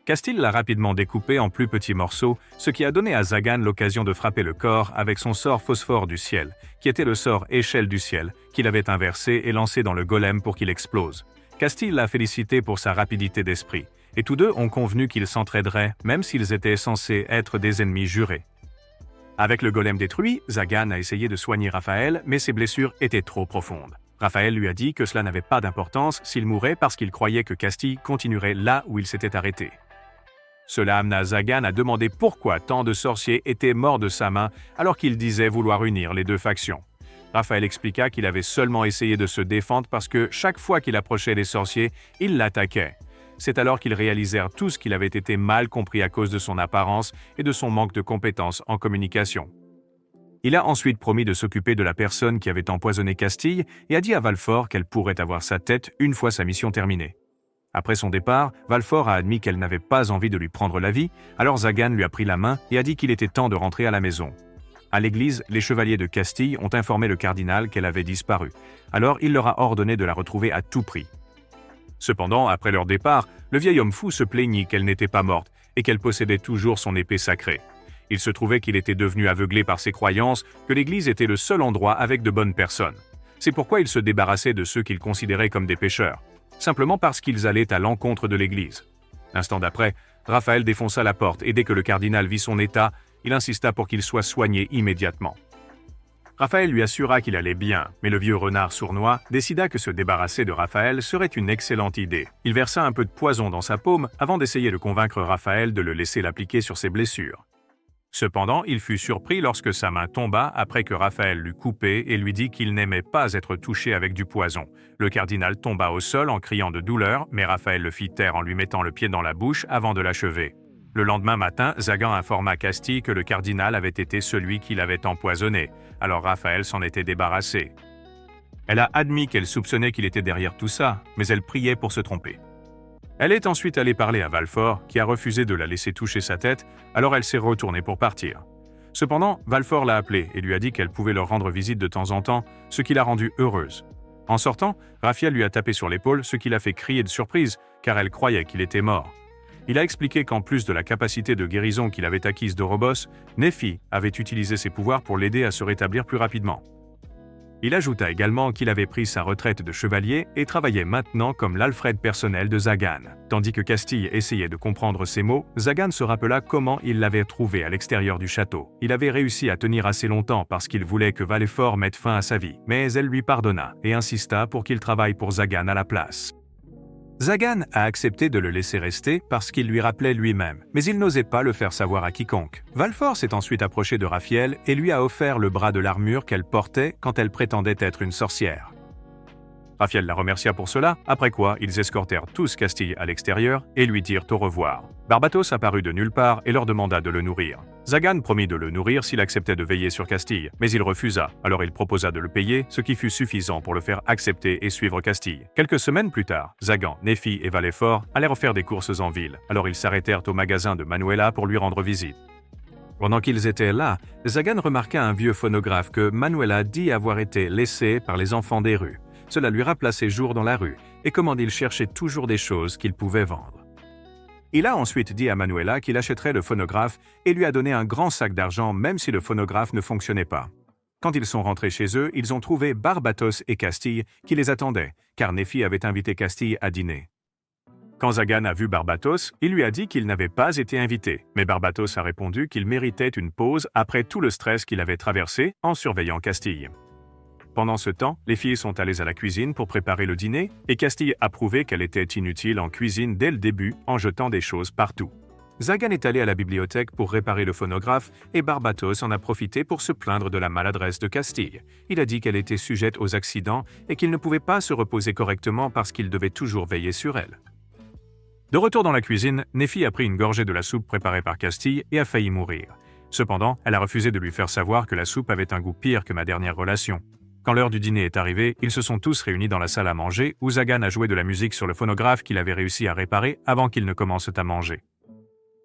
Castille l'a rapidement découpé en plus petits morceaux, ce qui a donné à Zagan l'occasion de frapper le corps avec son sort phosphore du ciel, qui était le sort échelle du ciel, qu'il avait inversé et lancé dans le golem pour qu'il explose. Castille l'a félicité pour sa rapidité d'esprit, et tous deux ont convenu qu'ils s'entraideraient, même s'ils étaient censés être des ennemis jurés. Avec le golem détruit, Zagan a essayé de soigner Raphaël, mais ses blessures étaient trop profondes. Raphaël lui a dit que cela n'avait pas d'importance s'il mourait parce qu'il croyait que Castille continuerait là où il s'était arrêté. Cela amena Zagan à demander pourquoi tant de sorciers étaient morts de sa main alors qu'il disait vouloir unir les deux factions. Raphaël expliqua qu'il avait seulement essayé de se défendre parce que chaque fois qu'il approchait les sorciers, ils l'attaquaient. C'est alors qu'ils réalisèrent tous qu'il avait été mal compris à cause de son apparence et de son manque de compétences en communication. Il a ensuite promis de s'occuper de la personne qui avait empoisonné Castille et a dit à Valfort qu'elle pourrait avoir sa tête une fois sa mission terminée. Après son départ, Valfort a admis qu'elle n'avait pas envie de lui prendre la vie, alors Zagan lui a pris la main et a dit qu'il était temps de rentrer à la maison. À l'église, les chevaliers de Castille ont informé le cardinal qu'elle avait disparu, alors il leur a ordonné de la retrouver à tout prix. Cependant, après leur départ, le vieil homme fou se plaignit qu'elle n'était pas morte et qu'elle possédait toujours son épée sacrée. Il se trouvait qu'il était devenu aveuglé par ses croyances, que l'église était le seul endroit avec de bonnes personnes. C'est pourquoi il se débarrassait de ceux qu'il considérait comme des pécheurs, simplement parce qu'ils allaient à l'encontre de l'église. L'instant d'après, Raphaël défonça la porte et dès que le cardinal vit son état, il insista pour qu'il soit soigné immédiatement. Raphaël lui assura qu'il allait bien, mais le vieux renard sournois décida que se débarrasser de Raphaël serait une excellente idée. Il versa un peu de poison dans sa paume avant d'essayer de convaincre Raphaël de le laisser l'appliquer sur ses blessures. Cependant, il fut surpris lorsque sa main tomba après que Raphaël l'eut coupé et lui dit qu'il n'aimait pas être touché avec du poison. Le cardinal tomba au sol en criant de douleur, mais Raphaël le fit taire en lui mettant le pied dans la bouche avant de l'achever. Le lendemain matin, Zagan informa Castille que le cardinal avait été celui qui l'avait empoisonné, alors Raphaël s'en était débarrassé. Elle a admis qu'elle soupçonnait qu'il était derrière tout ça, mais elle priait pour se tromper. Elle est ensuite allée parler à Valfort, qui a refusé de la laisser toucher sa tête, alors elle s'est retournée pour partir. Cependant, Valfort l'a appelée et lui a dit qu'elle pouvait leur rendre visite de temps en temps, ce qui l'a rendue heureuse. En sortant, Raphaël lui a tapé sur l'épaule, ce qui l'a fait crier de surprise, car elle croyait qu'il était mort. Il a expliqué qu'en plus de la capacité de guérison qu'il avait acquise d'Orobos, Néphi avait utilisé ses pouvoirs pour l'aider à se rétablir plus rapidement. Il ajouta également qu'il avait pris sa retraite de chevalier et travaillait maintenant comme l'Alfred personnel de Zagan. Tandis que Castille essayait de comprendre ces mots, Zagan se rappela comment il l'avait trouvé à l'extérieur du château. Il avait réussi à tenir assez longtemps parce qu'il voulait que Valfort mette fin à sa vie, mais elle lui pardonna et insista pour qu'il travaille pour Zagan à la place. Zagan a accepté de le laisser rester parce qu'il lui rappelait lui-même, mais il n'osait pas le faire savoir à quiconque. Valfort s'est ensuite approché de Raphaël et lui a offert le bras de l'armure qu'elle portait quand elle prétendait être une sorcière. Raphaël la remercia pour cela, après quoi ils escortèrent tous Castille à l'extérieur et lui dirent au revoir. Barbatos apparut de nulle part et leur demanda de le nourrir. Zagan promit de le nourrir s'il acceptait de veiller sur Castille, mais il refusa, alors il proposa de le payer, ce qui fut suffisant pour le faire accepter et suivre Castille. Quelques semaines plus tard, Zagan, Néphi et Valfort allèrent faire des courses en ville, alors ils s'arrêtèrent au magasin de Manuela pour lui rendre visite. Pendant qu'ils étaient là, Zagan remarqua un vieux phonographe que Manuela dit avoir été laissé par les enfants des rues. Cela lui rappela ses jours dans la rue et comment il cherchait toujours des choses qu'il pouvait vendre. Il a ensuite dit à Manuela qu'il achèterait le phonographe et lui a donné un grand sac d'argent même si le phonographe ne fonctionnait pas. Quand ils sont rentrés chez eux, ils ont trouvé Barbatos et Castille qui les attendaient, car Néphi avait invité Castille à dîner. Quand Zagan a vu Barbatos, il lui a dit qu'il n'avait pas été invité, mais Barbatos a répondu qu'il méritait une pause après tout le stress qu'il avait traversé en surveillant Castille. Pendant ce temps, les filles sont allées à la cuisine pour préparer le dîner et Castille a prouvé qu'elle était inutile en cuisine dès le début en jetant des choses partout. Zagan est allé à la bibliothèque pour réparer le phonographe et Barbatos en a profité pour se plaindre de la maladresse de Castille. Il a dit qu'elle était sujette aux accidents et qu'il ne pouvait pas se reposer correctement parce qu'il devait toujours veiller sur elle. De retour dans la cuisine, Néphi a pris une gorgée de la soupe préparée par Castille et a failli mourir. Cependant, elle a refusé de lui faire savoir que la soupe avait un goût pire que ma dernière relation. Quand l'heure du dîner est arrivée, ils se sont tous réunis dans la salle à manger où Zagan a joué de la musique sur le phonographe qu'il avait réussi à réparer avant qu'ils ne commencent à manger.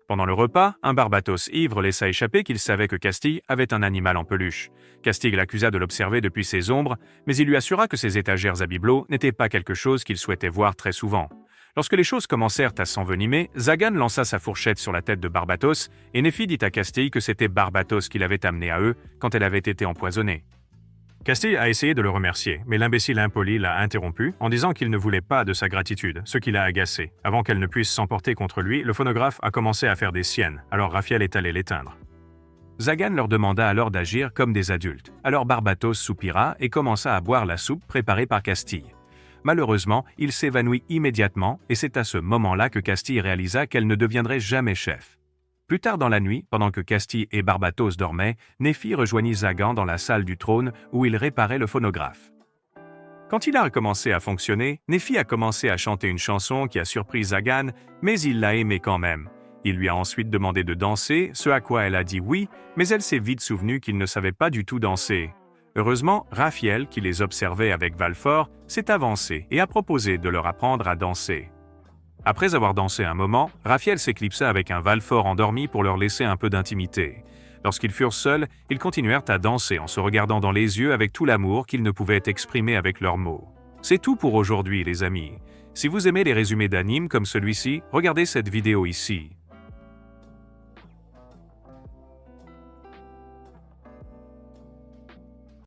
Pendant le repas, un Barbatos ivre laissa échapper qu'il savait que Castille avait un animal en peluche. Castille l'accusa de l'observer depuis ses ombres, mais il lui assura que ses étagères à bibelots n'étaient pas quelque chose qu'il souhaitait voir très souvent. Lorsque les choses commencèrent à s'envenimer, Zagan lança sa fourchette sur la tête de Barbatos et Néphi dit à Castille que c'était Barbatos qui l'avait amené à eux quand elle avait été empoisonnée. Castille a essayé de le remercier, mais l'imbécile impoli l'a interrompu en disant qu'il ne voulait pas de sa gratitude, ce qui l'a agacé. Avant qu'elle ne puisse s'emporter contre lui, le phonographe a commencé à faire des siennes, alors Raphaël est allé l'éteindre. Zagan leur demanda alors d'agir comme des adultes. Alors Barbatos soupira et commença à boire la soupe préparée par Castille. Malheureusement, il s'évanouit immédiatement et c'est à ce moment-là que Castille réalisa qu'elle ne deviendrait jamais chef. Plus tard dans la nuit, pendant que Castille et Barbatos dormaient, Néphi rejoignit Zagan dans la salle du trône où il réparait le phonographe. Quand il a recommencé à fonctionner, Néphi a commencé à chanter une chanson qui a surpris Zagan, mais il l'a aimée quand même. Il lui a ensuite demandé de danser, ce à quoi elle a dit oui, mais elle s'est vite souvenue qu'il ne savait pas du tout danser. Heureusement, Raphaël, qui les observait avec Valfort, s'est avancé et a proposé de leur apprendre à danser. Après avoir dansé un moment, Raphaël s'éclipsa avec un Valfort endormi pour leur laisser un peu d'intimité. Lorsqu'ils furent seuls, ils continuèrent à danser en se regardant dans les yeux avec tout l'amour qu'ils ne pouvaient exprimer avec leurs mots. C'est tout pour aujourd'hui, les amis. Si vous aimez les résumés d'animes comme celui-ci, regardez cette vidéo ici.